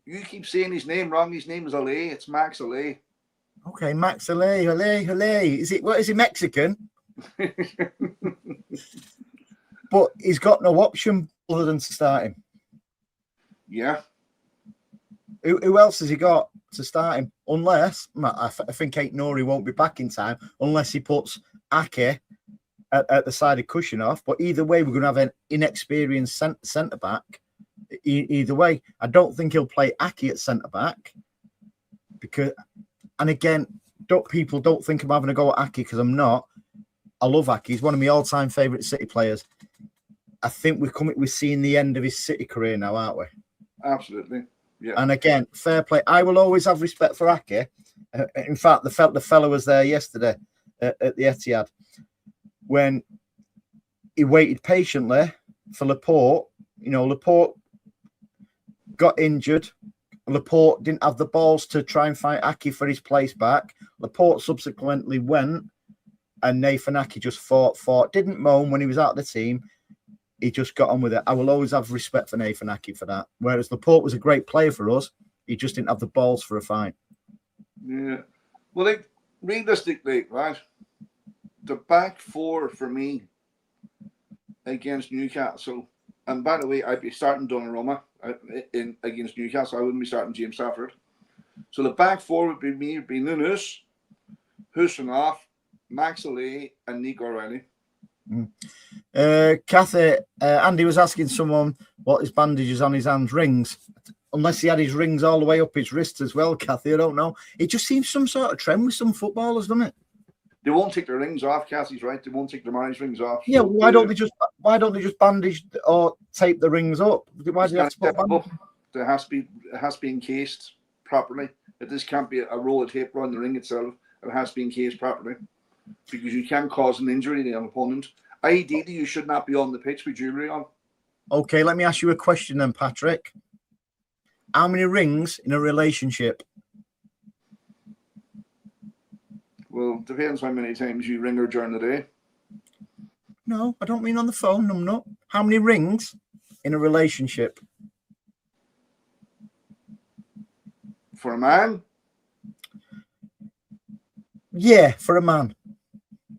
You keep saying his name wrong. His name is Allais. It's Max Allais. Okay, Max Allais. Is he Mexican? But he's got no option other than to start him. Yeah. Who else has he got to start him? Unless, I think Nori won't be back in time, unless he puts Ake at the side of Kushinov. But either way, we're going to have an inexperienced centre-back. Either way, I don't think he'll play Ake at centre-back. Because, and again, people don't think I'm having a go at Ake, because I'm not. I love Ake. He's one of my all-time favourite City players. I think we're seeing the end of his City career now, aren't we? Absolutely. Yeah. And again, fair play. I will always have respect for Ake. In fact, the fellow was there yesterday at the Etihad when he waited patiently for Laporte. You know, Laporte got injured. Laporte didn't have the balls to try and fight Ake for his place back. Laporte subsequently went, and Nathan Ake just fought. Didn't moan when he was out of the team. He just got on with it. I will always have respect for Nathan Ake for that. Whereas Laporte was a great player for us, he just didn't have the balls for a fight. Yeah. Well, like, realistically, right, the back four for me against Newcastle, and by the way, I'd be starting Donnarumma against Newcastle. I wouldn't be starting James Stafford. So the back four would be Nunes, Husanov, Max Allais, and Nico O'Reilly. Kathy, Andy was asking someone what his bandages on his hands rings. Unless he had his rings all the way up his wrist as well, Kathy, I don't know. It just seems some sort of trend with some footballers, doesn't it? They won't take their rings off. Kathy's right. They won't take their marriage rings off. Yeah, so why don't they just bandage or tape the rings up? Why do they have to put up? It has to be encased properly. This can't be a roll of tape around the ring itself. It has to be encased properly because you can cause an injury to an opponent. Ideally, you should not be on the pitch with jewellery on. Okay, let me ask you a question then, Patrick. How many rings in a relationship? Well, depends how many times you ring her during the day. No, I don't mean on the phone. No. How many rings in a relationship? For a man? Yeah, for a man.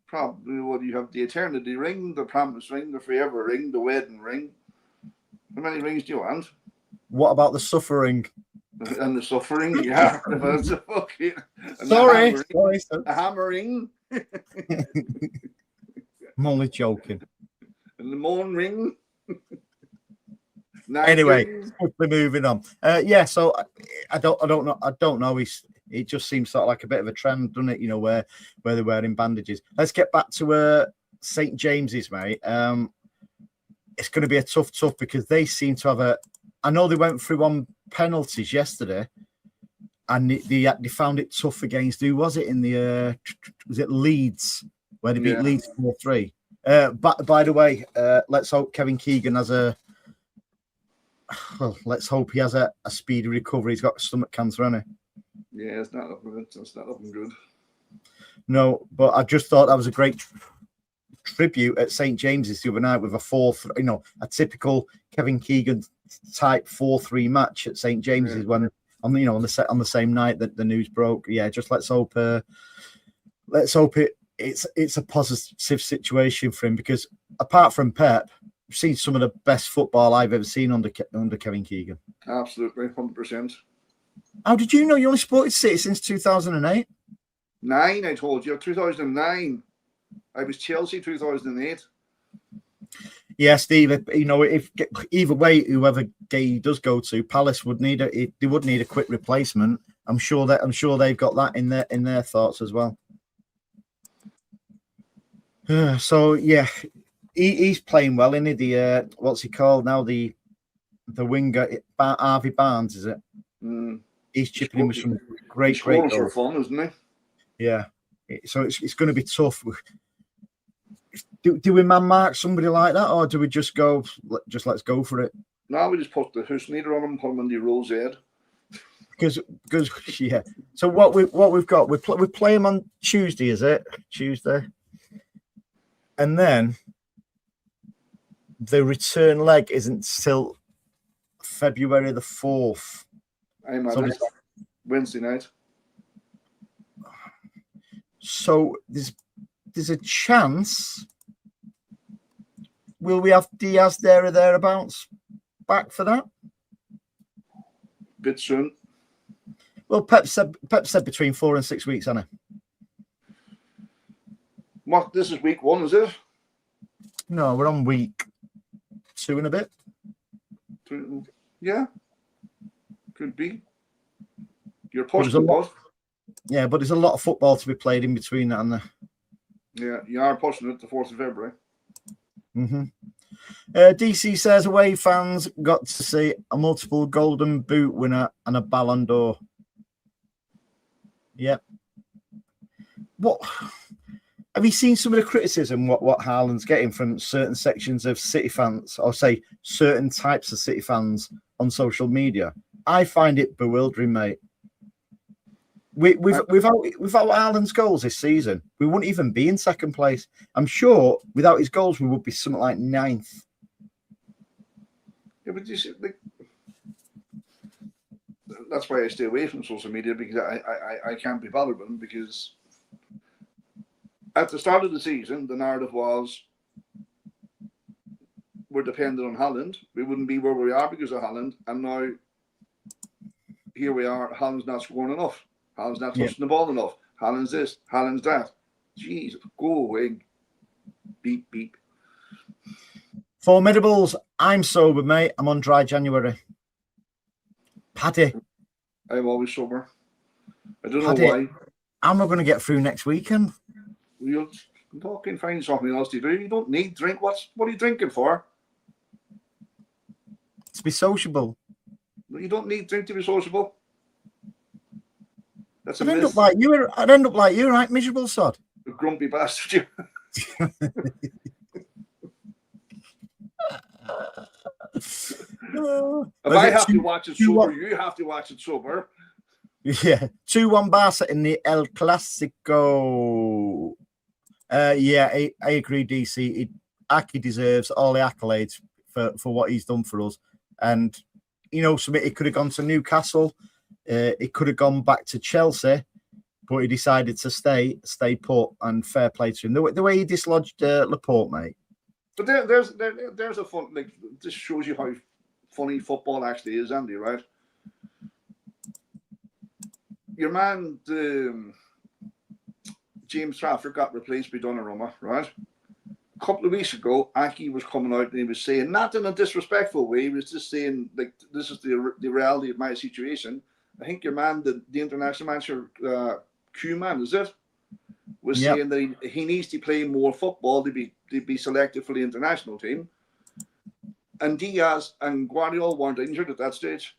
Probably what you have: the eternity ring, the promise ring, the forever ring, the wedding ring. How many rings do you want? What about the suffering? And the suffering, yeah. That's a fucking. Sorry, the hammering. I'm only joking. And the moan ring. Anyway, quickly moving on. So I don't know. It just seems sort of like a bit of a trend, doesn't it? You know, where they're wearing bandages. Let's get back to St. James's, mate. It's going to be a tough because they seem to have I know they went through on penalties yesterday, and they found it tough against who was it in the was it Leeds where they beat Leeds 4-3. By the way, let's hope Kevin Keegan has let's hope he has a speedy recovery. He's got stomach cancer, hasn't he? Yeah, it's not looking good. No, but I just thought that was a great tribute at St. James's the other night with a typical Kevin Keegan type 4-3 match at St. James's when on the same night that the news broke. Yeah, just let's hope it's a positive situation for him, because apart from Pep, I've seen some of the best football I've ever seen under Kevin Keegan. Absolutely, 100%. How did you know you only supported City since 2008? 9, I told you, 2009. I was Chelsea 2008. Yeah, Steve. If either way, whoever Gay does go to, Palace would need a quick replacement. I'm sure they've got that in their thoughts as well. So yeah, he's playing well, isn't he? The what's he called now? The winger, Harvey Barnes, is it? He's chipping in with some great goals. For fun, isn't he? Yeah. So it's going to be tough. Do we man mark somebody like that, or do we just let's go for it? No, we just put the Husneder on him, put him in the Rose Ed. Because yeah. So what we've got, we play him on Tuesday, is it? Tuesday, and then the return leg isn't till February the 4th. Wednesday night. So there's a chance. Will we have Diaz there or thereabouts back for that? Bit soon. Well, Pep said between 4 and 6 weeks, hasn't he? This is week 1, is it? No, we're on week 2 and a bit. Yeah, could be. You're pushing it. Yeah, but there's a lot of football to be played in between that and the. Yeah, you are pushing it the 4th of February. Mm-hmm. DC says away fans got to see a multiple Golden Boot winner and a Ballon d'Or. Yep. What have you seen some of the criticism what Haaland's getting from certain sections of City fans, or say certain types of City fans on social media? I find it bewildering, mate. Without Haaland's goals this season, we wouldn't even be in second place. I'm sure without his goals, we would be something like 9th. Yeah, but you see, that's why I stay away from social media, because I can't be bothered with them. Because at the start of the season, the narrative was we're dependent on Haaland. We wouldn't be where we are because of Haaland, and now here we are. Haaland's not scoring enough. Haaland's not touching the ball enough. Haaland's this, Haaland's that. Jeez, go away. beep, beep. Formidables, I'm sober, mate. I'm on dry January. Paddy. I'm always sober. I don't Paddy, know why. How am I going to get through next weekend? You'll fucking find something else to do. You don't need drink. What are you drinking for? To be sociable. You don't need drink to be sociable. That's a I'd end myth. up like you. I'd end up like you, right? Miserable sod. A grumpy bastard. If I have to watch it sober, you have to watch it sober. Yeah, 2-1 Barca in the El Clasico. Yeah, I agree, DC. Aki deserves all the accolades for what he's done for us. And, you know, it could have gone to Newcastle. It could have gone back to Chelsea, but he decided to stay put, and fair play to him. The way he dislodged Laporte, mate. But there's a fun, like, this shows you how funny football actually is, Andy, right? Your man, James Trafford, got replaced by Donnarumma, right? A couple of weeks ago, Aki was coming out and he was saying, not in a disrespectful way, he was just saying, like, this is the reality of my situation. I think your man, the international manager, Q-Man, is it? Was saying that he needs to play more football to be selected for the international team. And Diaz and Guardiola weren't injured at that stage.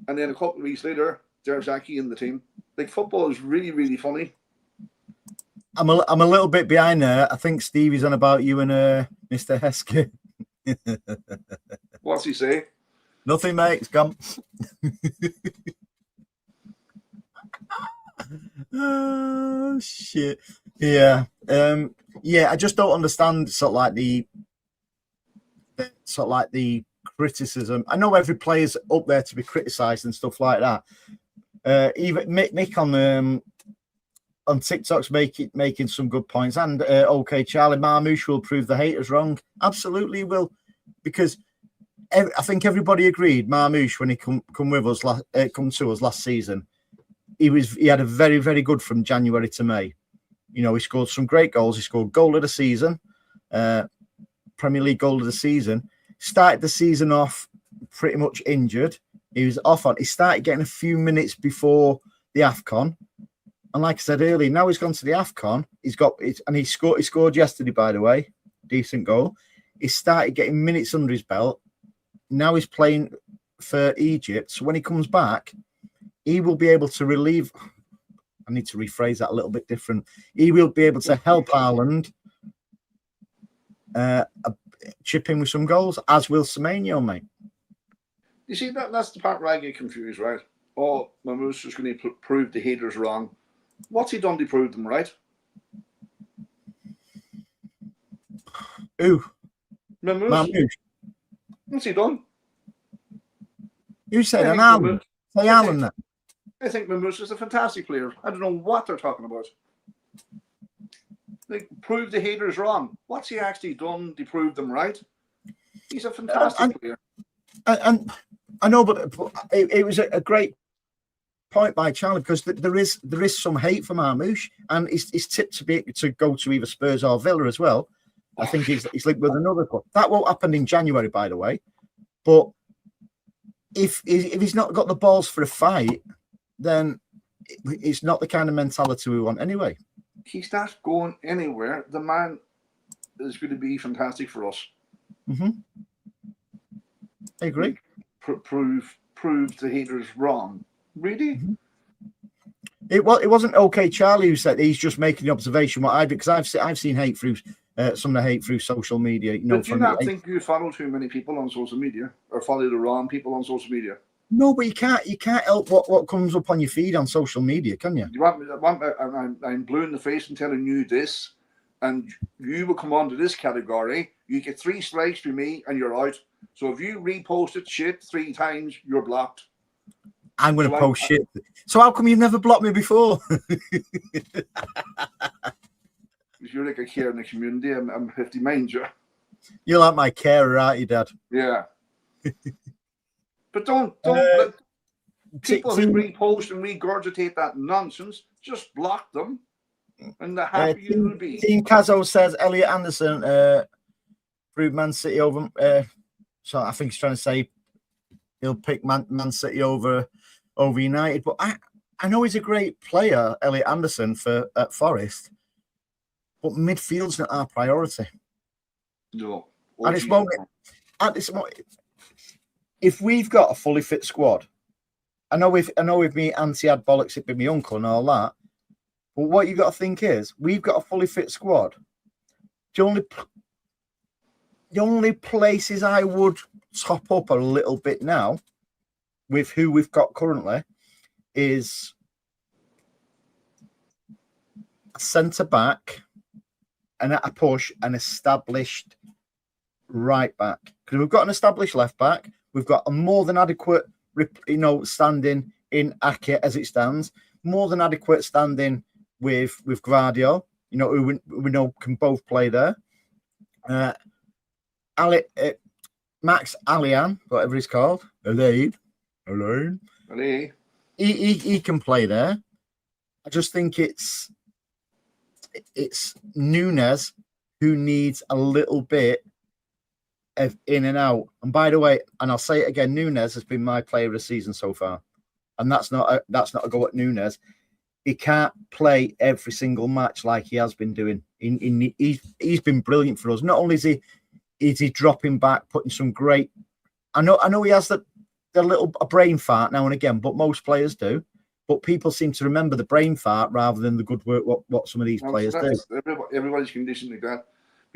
And then a couple of weeks later, there's Aki in the team. Like, football is really, really funny. I'm a little bit behind there. I think Stevie's on about you and Mr. Heskey. What's he say? Nothing, mate. It's gone. Oh shit. Yeah. I just don't understand sort of like the criticism. I know every player's up there to be criticised and stuff like that. Even Mick on TikTok's making some good points, and okay, Charlie Marmouche will prove the haters wrong. Absolutely will, because I think everybody agreed Marmouche, when he come to us last season, he had a very, very good from January to May. You know, he scored some great goals. He scored goal of the season, Premier League goal of the season. Started the season off pretty much injured. He was off on. He started getting a few minutes before the AFCON. And like I said earlier, now he's gone to the AFCON. He scored yesterday, by the way. Decent goal. He started getting minutes under his belt. Now he's playing for Egypt. So when he comes back, he will be able to relieve. I need to rephrase that a little bit different. He will be able to help Ireland chip in with some goals, as will Semenyo, mate. You see, that's the part where I get confused, right? Oh, Mamouche is going to prove the haters wrong. What's he done to prove them right? Who? Mamouche. What's he done? You said an Alan. Say Alan then. I think Mamouche is a fantastic player. I don't know what they're talking about. They prove the haters wrong. What's he actually done to prove them right? He's a fantastic player. And I know, but it was a great point by Charlie, because there is some hate for Marmouche, and he's tipped to go to either Spurs or Villa as well. I think he's linked with another club. That won't happen in January, by the way. But if he's not got the balls for a fight, then it's not the kind of mentality we want anyway. He's not going anywhere. The man is going to be fantastic for us. Mm-hmm. I agree. Prove the haters wrong. Really? Mm-hmm. It wasn't okay, Charlie, who said he's just making the observation. What I did, because I've seen hate through some of the hate through social media. You know, but do you not think you follow too many people on social media, or follow the wrong people on social media? No, but you can't help what comes up on your feed on social media, can you? I'm blue in the face and telling you this, and you will come onto this category. You get 3 strikes from me, and you're out. So if you reposted shit 3 times, you're blocked. I'm going to post shit. So how come you've never blocked me before? You're like a care in the community. I'm 50, mind you. You're like my carer, aren't you, Dad? Yeah. But don't let people who repost and regurgitate that nonsense, just block them. And the happy you will be. Team Cazzo says Elliot Anderson proved Man City over. So I think he's trying to say he'll pick Man City over United. But I know he's a great player, Elliot Anderson, at Forest. But midfield's not our priority. No. At this moment, if we've got a fully fit squad, I know with me auntie had bollocks, it'd be my uncle and all that. But what you got to think is, we've got a fully fit squad. The only places I would top up a little bit now with who we've got currently is a centre back and at a push an established right back. Because we've got an established left back, we've got a more than adequate, standing in Ake as it stands, more than adequate standing with Gvardiol, who we know can both play there. Max Alian, whatever he's called, Alain. He can play there. I just think it's Nunes who needs a little bit of in and out. And by the way, and I'll say it again, Nunes has been my player of the season so far, and that's not a go at Nunes. He can't play every single match like he has been doing. He's been brilliant for us. Not only is he dropping back, putting some great. I know he has the little brain fart now and again, but most players do. But people seem to remember the brain fart rather than the good work what some of these players do. Everybody's conditioned like that.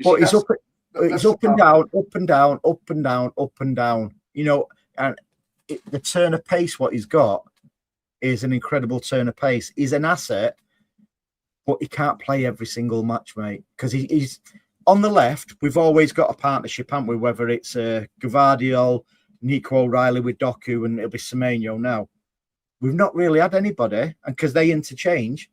But he's up and down, up and down, up and down, up and down. And the turn of pace what he's got is an incredible turn of pace. He's an asset, but he can't play every single match, mate. Because he's on the left. We've always got a partnership, haven't we? Whether it's Gvardiol, Nico O'Reilly with Doku, and it'll be Semenyo now. We've not really had anybody, and because they interchange,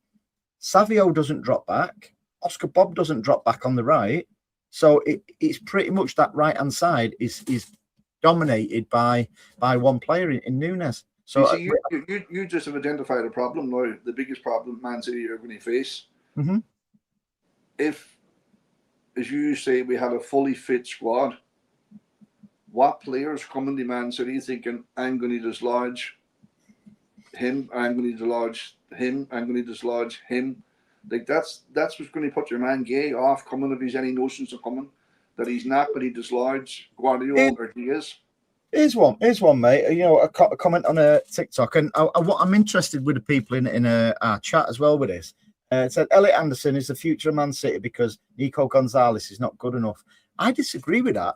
Savio doesn't drop back. Oscar Bob doesn't drop back on the right. So it's pretty much that right-hand side is dominated by one player in Nunes. So you just have identified a problem now. The biggest problem Man City are going to face. Mm-hmm. If, as you say, we had a fully fit squad, what players coming to Man City thinking, I'm going to dislodge him, I'm going to dislodge him, I'm going to dislodge him? Like that's what's going to put your man Gay off coming if he's any notions of coming that he's not going to dislodge Guardiola or he is. Here's one, mate. A comment on a TikTok, and I'm interested with the people in our chat as well with this. It said Elliot Anderson is the future of Man City because Nico Gonzalez is not good enough. I disagree with that.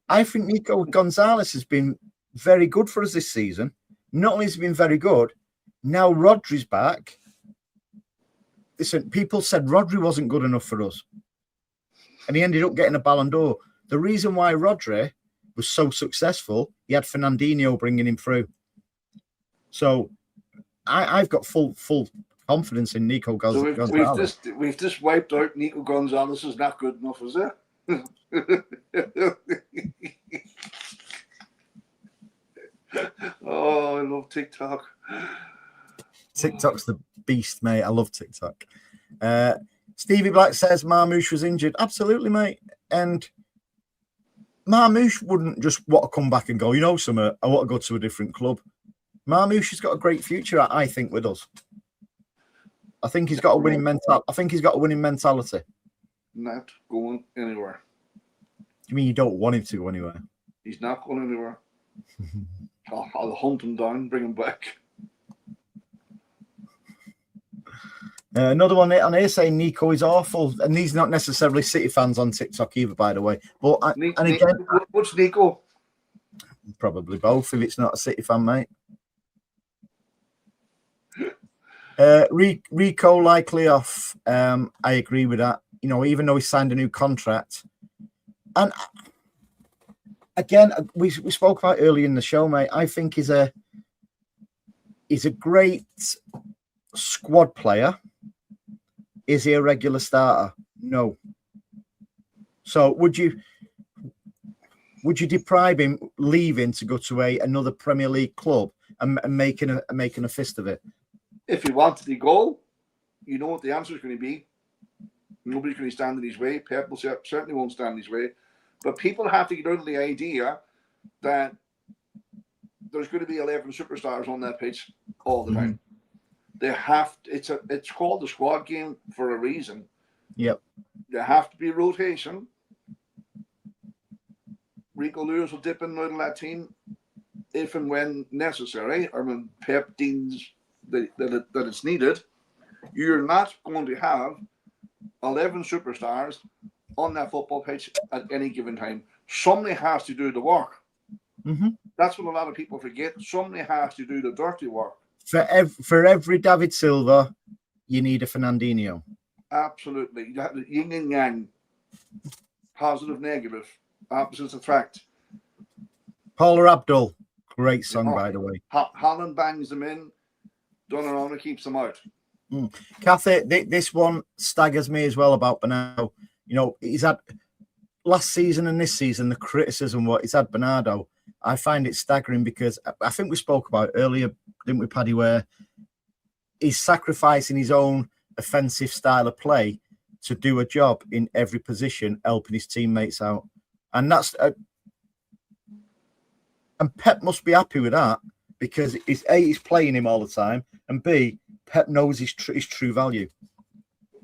I think Nico Gonzalez has been very good for us this season. Not only has he been very good, now Rodri's back. Listen, people said Rodri wasn't good enough for us, and he ended up getting a Ballon d'Or. The reason why Rodri was so successful, he had Fernandinho bringing him through. So I've got full confidence in Nico Gonzalez. So we've just wiped out Nico Gonzalez is not good enough, is it? Oh, I love TikTok. TikTok's the beast, mate. I love TikTok. Stevie Black says Marmoush was injured. Absolutely, mate. And Marmoush wouldn't just want to come back and go, something, I want to go to a different club. Marmoush has got a great future, I think, with us. I think he's got a winning mentality. Not going anywhere. You mean you don't want him to go anywhere? He's not going anywhere. I'll hunt him down, bring him back. Another one on here saying Nico is awful, and these not necessarily City fans on TikTok either, by the way. But what's Nico? Probably both if it's not a City fan, mate. Rico likely off. I agree with that. Even though he signed a new contract, and again, we spoke about earlier in the show, mate. I think he's a great squad player. Is he a regular starter? No. So would you deprive him leaving to go to another Premier League club and making a fist of it? If he wanted to go, you know what the answer is going to be. Nobody's going to stand in his way. Pep will certainly won't stand in his way. But people have to get out of the idea that there's going to be 11 superstars on that pitch all the time. They have to, it's called the squad game for a reason. Yep. There have to be rotation. Rico Lewis will dip in and out of that team if and when necessary, or when Pep deems that it's needed. You're not going to have 11 superstars on that football pitch at any given time. Somebody has to do the work. That's what a lot of people forget. Somebody has to do the dirty work. For every David Silva, you need a Fernandinho. Absolutely. Yin and yang. Positive, negative. Opposites attract. Paula Abdul. Great song, by the way. Holland bangs them in. Donnarumma keeps them out. Kathy, this one staggers me as well about Bernardo. You know, he's had last season and this season, the criticism what he's had Bernardo. I find it staggering because I think we spoke about it earlier, didn't we, Paddy, where he's sacrificing his own offensive style of play to do a job in every position, helping his teammates out. And that's and Pep must be happy with that because he's playing him all the time, and B, Pep knows his true value.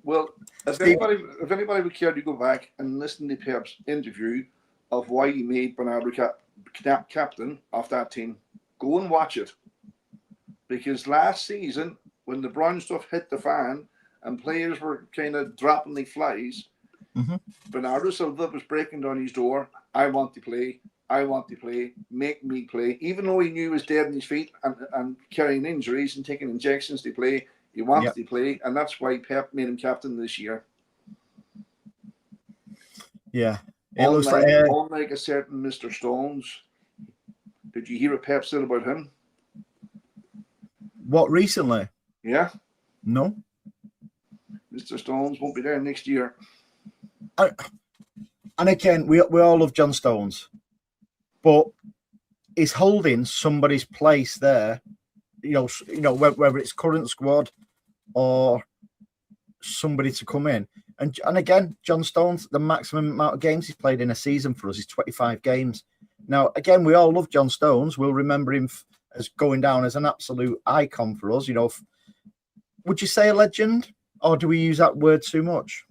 Well, if anybody would care to go back and listen to Pep's interview of why he made Bernardo captain of that team, go and watch it. Because last season, when the brown stuff hit the fan and players were kind of dropping like flies, Bernardo Silva was breaking down his door. I want to play. I want to play. Make me play. Even though he knew he was dead on his feet and carrying injuries and taking injections to play, he wants to play. And that's why Pep made him captain this year. Yeah. Unlike a certain Mr. Stones. Did you hear what Pep said about him? What, recently? Yeah. No. Mr. Stones won't be there next year. And again, we all love John Stones, but he's holding somebody's place there. You know, whether it's current squad or somebody to come in. And again, John Stones, the maximum amount of games he's played in a season for us is 25 games. Now, again, we all love John Stones. We'll remember him as going down as an absolute icon for us. You know, would you say a legend, or do we use that word too much?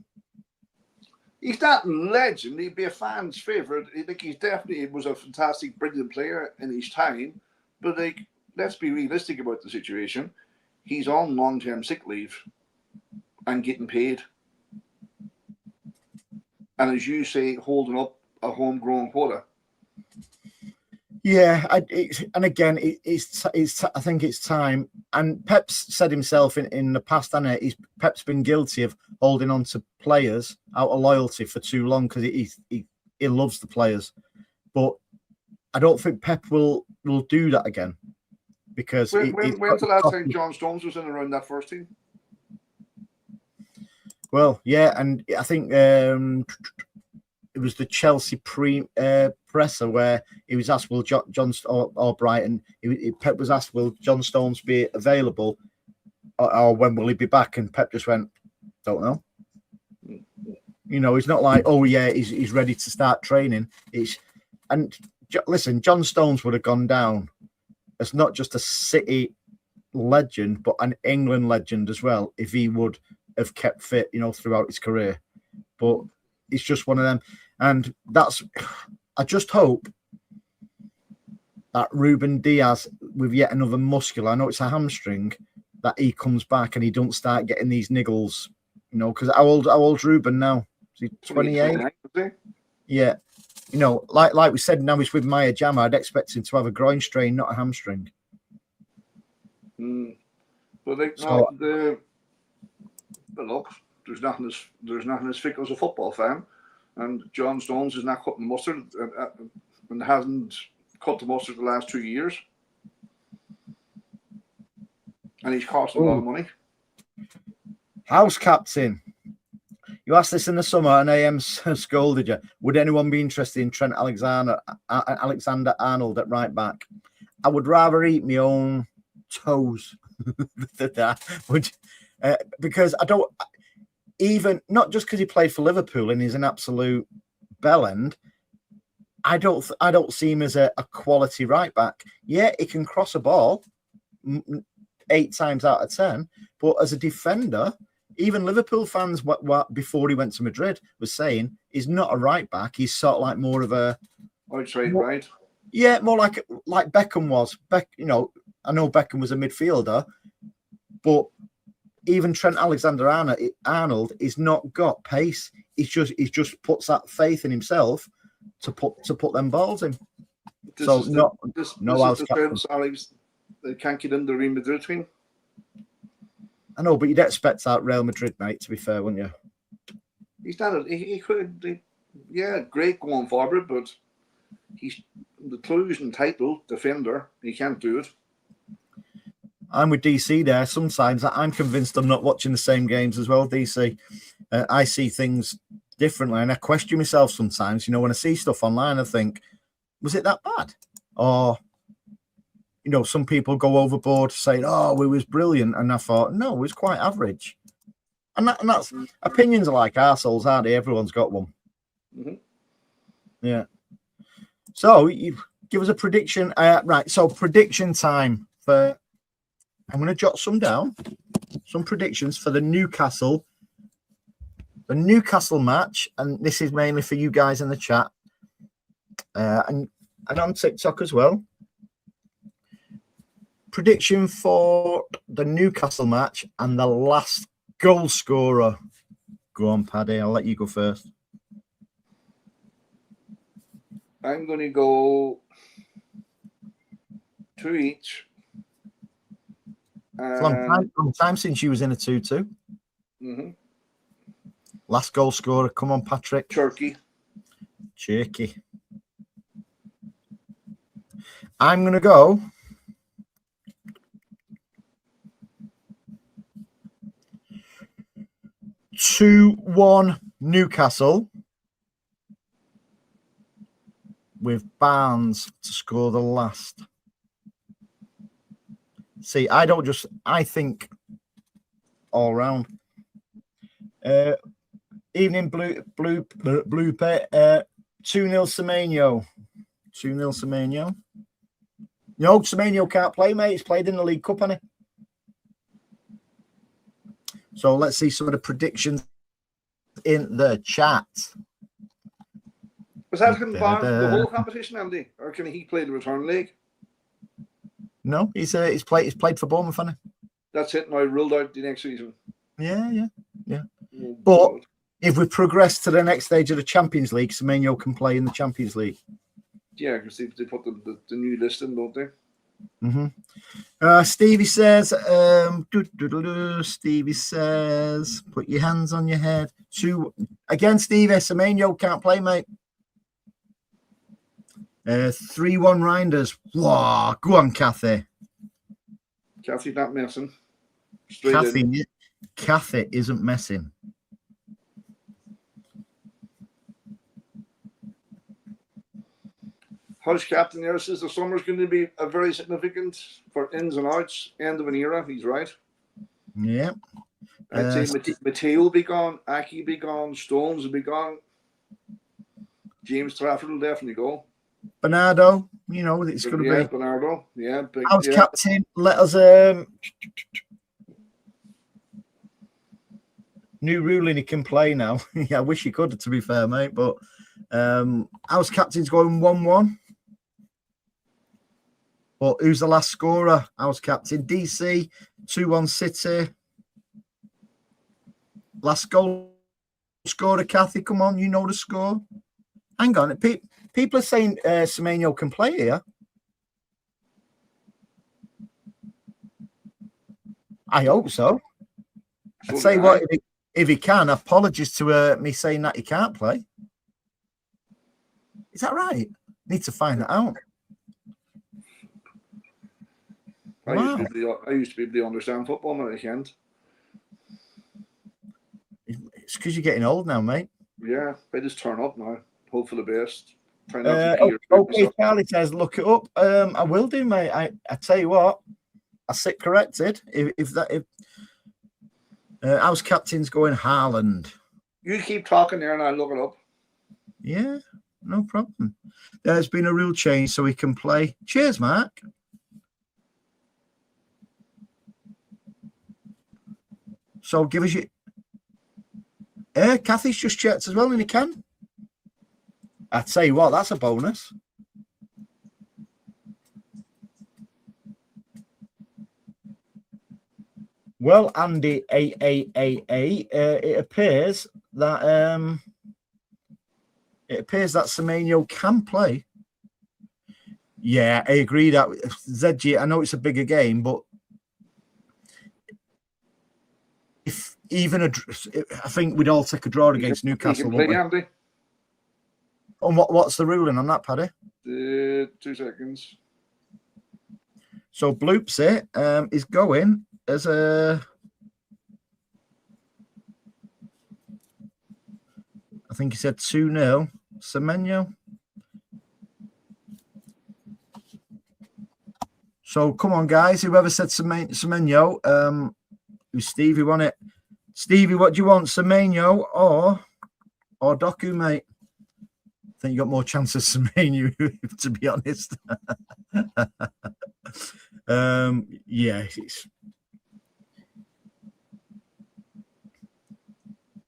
He's not a legend. He'd be a fan's favourite. I think he definitely was a fantastic, brilliant player in his time. But let's be realistic about the situation. He's on long-term sick leave and getting paid. And as you say, holding up a homegrown quota. Yeah, and again, it's I think it's time. And Pep's said himself in the past, hasn't he? Pep's been guilty of holding on to players out of loyalty for too long because he loves the players. But I don't think Pep will do that again because when's the last time John Stones was in around that first team? Well, yeah, and I think it was the Chelsea presser where he was asked, "Will John or Brighton?" Pep was asked, "Will John Stones be available, or when will he be back?" And Pep just went, "Don't know." You know, he's not like, "Oh yeah, he's ready to start training." Listen, John Stones would have gone down as not just a City legend, but an England legend as well if he would have kept fit, you know, throughout his career. But it's just one of them. And I just hope that Ruben Diaz, with yet another muscular, I know it's a hamstring, that he comes back and he don't start getting these niggles, you know, because how old's Ruben now? Is he 28? Yeah. You know, like we said, now he's with Maya Jama, I'd expect him to have a groin strain, not a hamstring. But look, there's nothing as fickle as a football fan, and John Stones is not cutting the mustard and hasn't cut the mustard the last 2 years, and he's cost a lot of money. House captain, you asked this in the summer, and AM scolded you. Would anyone be interested in Trent Alexander-Arnold at right back? I would rather eat my own toes than that. Because I don't. even not just because he played for Liverpool and he's an absolute bellend, I don't see him as a quality right back. Yeah, he can cross a ball 8 times out of 10, but as a defender, even Liverpool fans, what before he went to Madrid, was saying he's not a right back. He's sort of like more of a outside right. Yeah, more like Beckham was. I know Beckham was a midfielder, but even Trent Alexander-Arnold is not got pace. He just puts that faith in himself to put them balls in. This is the same salaries they can't get into Real Madrid team. I know, but you'd expect that Real Madrid, mate, to be fair, wouldn't you? He's not. He could. Great going forward, but he's the clues and title defender. He can't do it. I'm with DC there. Sometimes I'm convinced I'm not watching the same games as well, DC. I see things differently, and I question myself sometimes. When I see stuff online, I think, was it that bad? Or, some people go overboard saying, oh, it was brilliant. And I thought, no, it was quite average. And that's opinions are like arseholes, aren't they? Everyone's got one. Mm-hmm. Yeah. So you give us a prediction. Right. So prediction time for, I'm going to jot some down, some predictions for the Newcastle match. And this is mainly for you guys in the chat and on TikTok as well. Prediction for the Newcastle match and the last goal scorer. Go on, Paddy. I'll let you go first. I'm going to go 2 each. Long time since you was in a 2-2. Mm-hmm. Last goal scorer. Come on, Patrick. Turkey. I'm going to go 2-1 Newcastle with Barnes to score the last. See, I think all round. Evening blue 2-0 Semenyo. 2-0 Semenyo. No, Semenyo can't play, mate. He's played in the League Cup, hasn't he? So let's see some of the predictions in the chat. Was that the whole competition, Andy, or can he play the return leg? No, he's played for Bournemouth, hasn't he? That's it. Now ruled out the next season. Yeah. But if we progress to the next stage of the Champions League, Semenyo can play in the Champions League. Yeah, because they put the new list in, don't they? Mm-hmm. Stevie says, Stevie says, put your hands on your head. Again, Stevie, Semenyo can't play, mate. 3-1 Reinders. Wow, go on, Kathy. Kathy's not messing. Kathy isn't messing. House captain there says the summer's going to be a very significant for ins and outs, end of an era. He's right. Yeah. I'd say Mateo will be gone, Aki will be gone, Stones will be gone. James Trafford will definitely go. Bernardo, it's going to be. Bernardo, yeah. House captain, let us. New ruling, he can play now. Yeah, I wish he could, to be fair, mate. But house captain's going 1-1. But who's the last scorer? House captain DC 2-1 City. Last goal scorer, Kathy. Come on, you know the score. Hang on, people are saying Semenyo can play here. I hope so. I'd say what if he can. Apologies to me saying that he can't play. Is that right? Need to find that out. I used to be able to understand football, but I can't. It's because you're getting old now, mate. Yeah, I just turn up now. Hope for the best. Okay, Charlie says, look it up. I will do, mate. I tell you what, I sit corrected. If How's captain's going? Haaland. You keep talking there and I'll look it up. Yeah, no problem. There's been a rule change so we can play. Cheers, Mark. So give us your... Kathy's just checked as well, and he can. I tell you what, that's a bonus. Well, Andy, it appears that Semenyo can play. Yeah, I agree that ZG. I know it's a bigger game, but if even I think we'd all take a draw against Newcastle. Play, Andy. And what's the ruling on that, Paddy? 2 seconds. So Bloops is going as a... I think he said 2-0. Semenyo. So come on, guys. Whoever said Semenyo, Stevie won it. Stevie, what do you want? Semenyo or Doku, mate? I think you got more chance of Semenyo, to be honest. Yeah,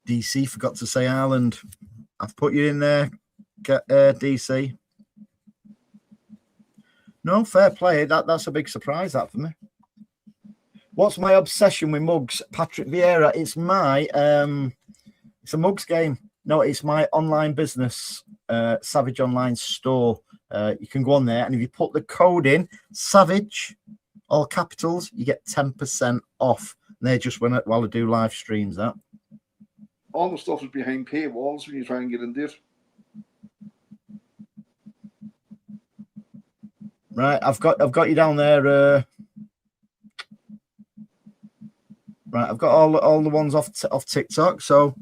DC forgot to say Ireland. I've put you in there, DC. No, fair play. That's a big surprise, that, for me. What's my obsession with mugs? Patrick Vieira. It's my it's a mugs game. No, it's my online business, Savage Online Store. You can go on there, and if you put the code in, Savage, all capitals, you get 10% off. And they're just while I do live streams, that. All the stuff is behind paywalls when you try and get in there. Right, I've got you down there. Right, I've got all the ones off TikTok. So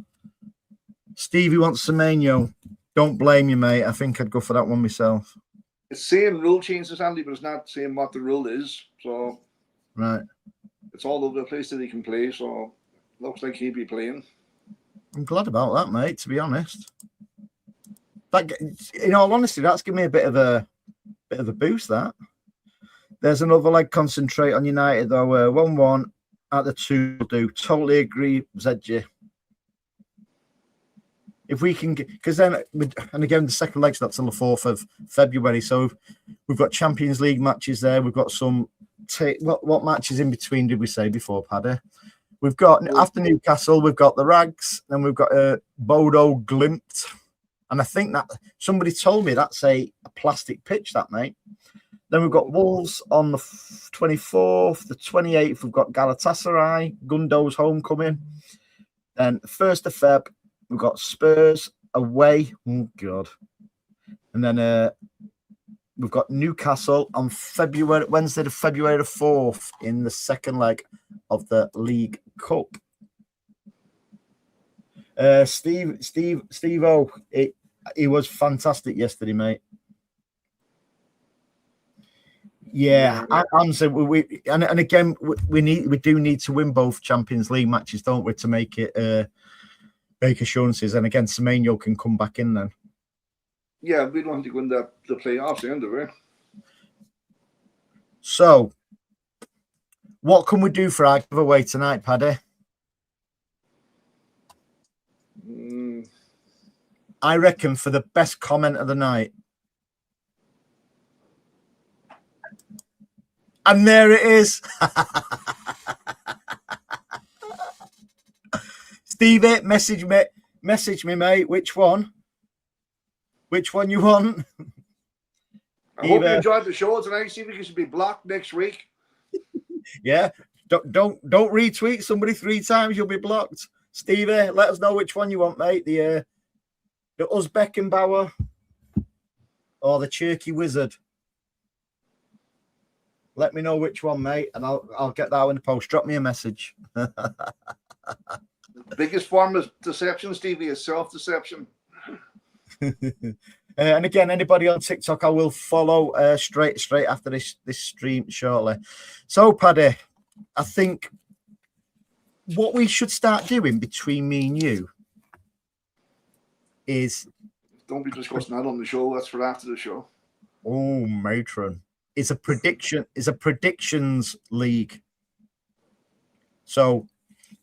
Stevie wants Semenyo. Don't blame you, mate. I think I'd go for that one myself. It's saying rule changes, Andy, but it's not saying what the rule is. So right, it's all over the place that he can play. So looks like he'd be playing. I'm glad about that, mate. To be honest, that, in all honesty, that's given me a bit of a boost. That there's another leg. Concentrate on United though. 1-1 at the 2 will do. Totally agree, ZG. If we can get, because then, and again, the second leg's not till the 4th of February. So we've got Champions League matches there. We've got some. What matches in between did we say before, Paddy? We've got, after Newcastle, we've got the Rags, then we've got Bodo Glimt. And I think that somebody told me that's a plastic pitch, that, mate. Then we've got Wolves on the 24th. The 28th, we've got Galatasaray, Gundo's homecoming. Then 1st of Feb, we've got Spurs away. Oh, God. And then we've got Newcastle on Wednesday to February the 4th in the second leg of the League Cup. Steve-O, he was fantastic yesterday, mate. Yeah, I'm saying and again we do need to win both Champions League matches, don't we, to make it make assurances. And again, Semenyo can come back in then. Yeah, we don't have to go in the playoffs, end of it. So, what can we do for our giveaway tonight, Paddy? I reckon for the best comment of the night. And there it is. Stevie, message me, mate. Which one? Which one you want? I hope you enjoyed the show tonight. See if you should be blocked next week. Yeah. Don't retweet somebody 3 times, you'll be blocked. Stevie, let us know which one you want, mate. The Uzbekkenbauer or the Turkey Wizard. Let me know which one, mate, and I'll get that in the post. Drop me a message. The biggest form of deception, Stevie, is self-deception. And again, anybody on TikTok, I will follow straight after this stream shortly. So, Paddy, I think what we should start doing between me and you is... Don't be discussing that on the show. That's for after the show. Oh, matron. It's a predictions league. So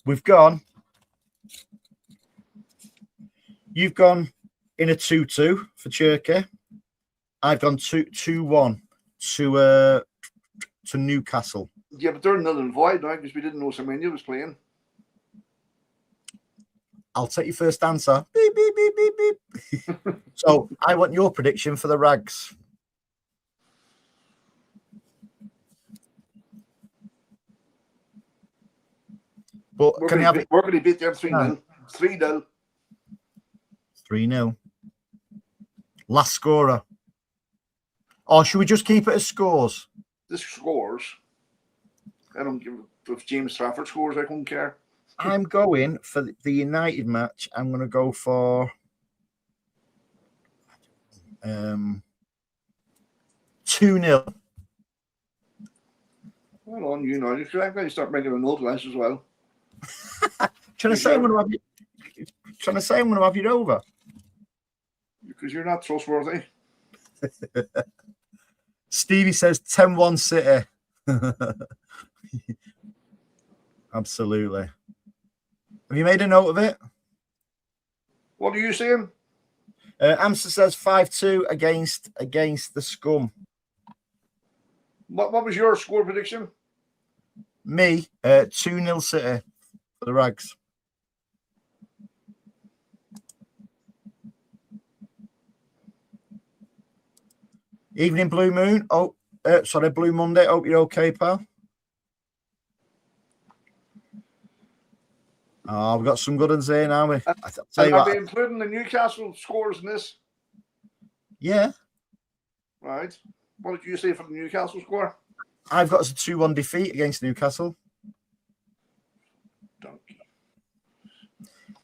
we've gone... You've gone in a 2-2 for Cherky. I've gone 2-1 to Newcastle. Yeah, but they're null and void now because we didn't know Semenyo was playing. I'll take your first answer. Beep, beep, beep, beep, beep. So I want your prediction for the Rags. But we're going to beat them 3-0. 3-0. 3-0. Last scorer. Or should we just keep it as scores? The scores. I don't give. If James Trafford scores, I don't care. I'm going for the United match. I'm going to go for 2-0. Well, on you now. I'm going to start making a note of this as well. Trying to say I'm going to have you over. Because you're not trustworthy. Stevie says 10-1 City. Absolutely. Have you made a note of it? What are you saying? Amster says 5-2 against the Scum. What was your score prediction? Me, 2-0 City for the Rags. Evening, Blue Moon. Blue Monday. Hope you're okay, pal. Oh, we've got some good ones here now. Are we including the Newcastle scores in this? Yeah. Right. What did you say for the Newcastle score? I've got a 2-1 defeat against Newcastle. Donkey.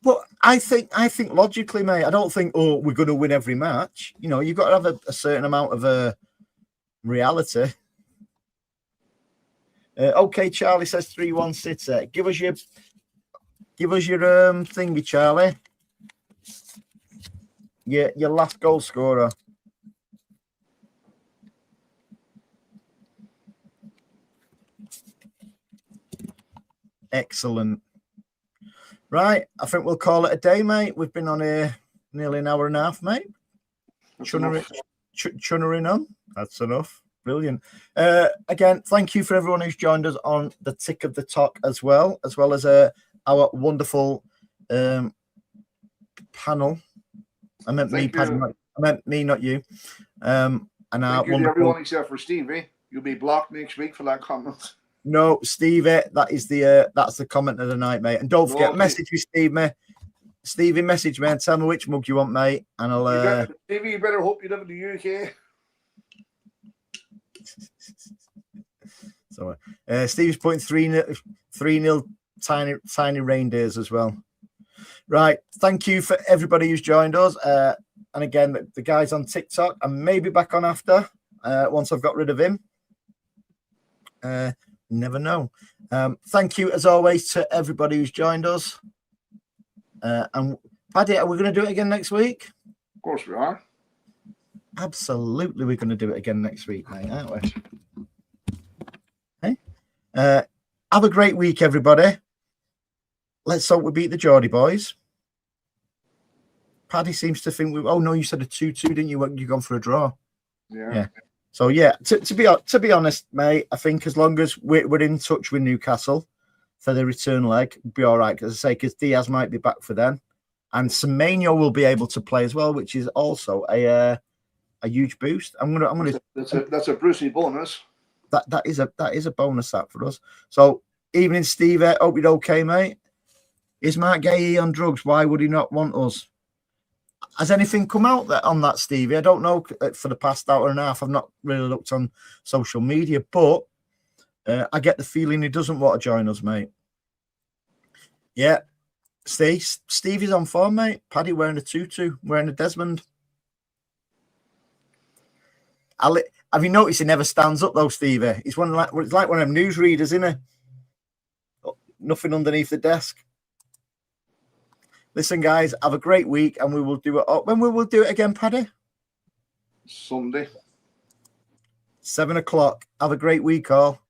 But I think logically, mate, I don't think, we're going to win every match. You know, you've got to have a certain amount of reality. Okay, Charlie says 3-1 City. Give us your thingy, Charlie. Your last goal scorer. Excellent. Right, I think we'll call it a day, mate. We've been on here nearly an hour and a half, mate. Chunnering on. That's enough. Brilliant. Again, thank you for everyone who's joined us on the Tick of the Talk as well as our wonderful panel. I meant me, Paddy. I meant me, not you. And thank you to everyone except for Stevie. You'll be blocked next week for that comment. No, Stevie, that's the comment of the night, mate. And don't forget, message me, Stevie, message me and tell me which mug you want, mate. And I'll Stevie, you better hope you live in the UK. So Stevie's putting 3-0 tiny reindeers as well. Right. Thank you for everybody who's joined us. And again, the guys on TikTok, I may be back on after once I've got rid of him. Never know. Thank you, as always, to everybody who's joined us. And Paddy, are we going to do it again next week? Of course we are. Absolutely, we're going to do it again next week, mate, aren't we? Hey, have a great week, everybody. Let's hope we beat the Geordie boys. Paddy seems to think we. Oh no, you said a 2-2, didn't you? You've gone for a draw. Yeah. So yeah, to be honest, mate, I think as long as we're in touch with Newcastle for the return leg, we'll be all right. As I say, because Diaz might be back for then, and Semenyo will be able to play as well, which is also a huge boost. That's a Brucey bonus. That is a bonus that for us. So evening, Steve. Hope you're okay, mate. Is Mark Gay on drugs? Why would he not want us? Has anything come out on that, Stevie? I don't know. For the past hour and a half, I've not really looked on social media, but I get the feeling he doesn't want to join us, mate. Yeah, Stevie's on form, mate. Paddy wearing a tutu, wearing a Desmond. Have you noticed he never stands up though, Stevie? He's like one of them newsreaders, isn't he? nothing underneath the desk. Listen, guys, have a great week, and we will do it. When we will do it again, Paddy? Sunday. 7:00. Have a great week, all.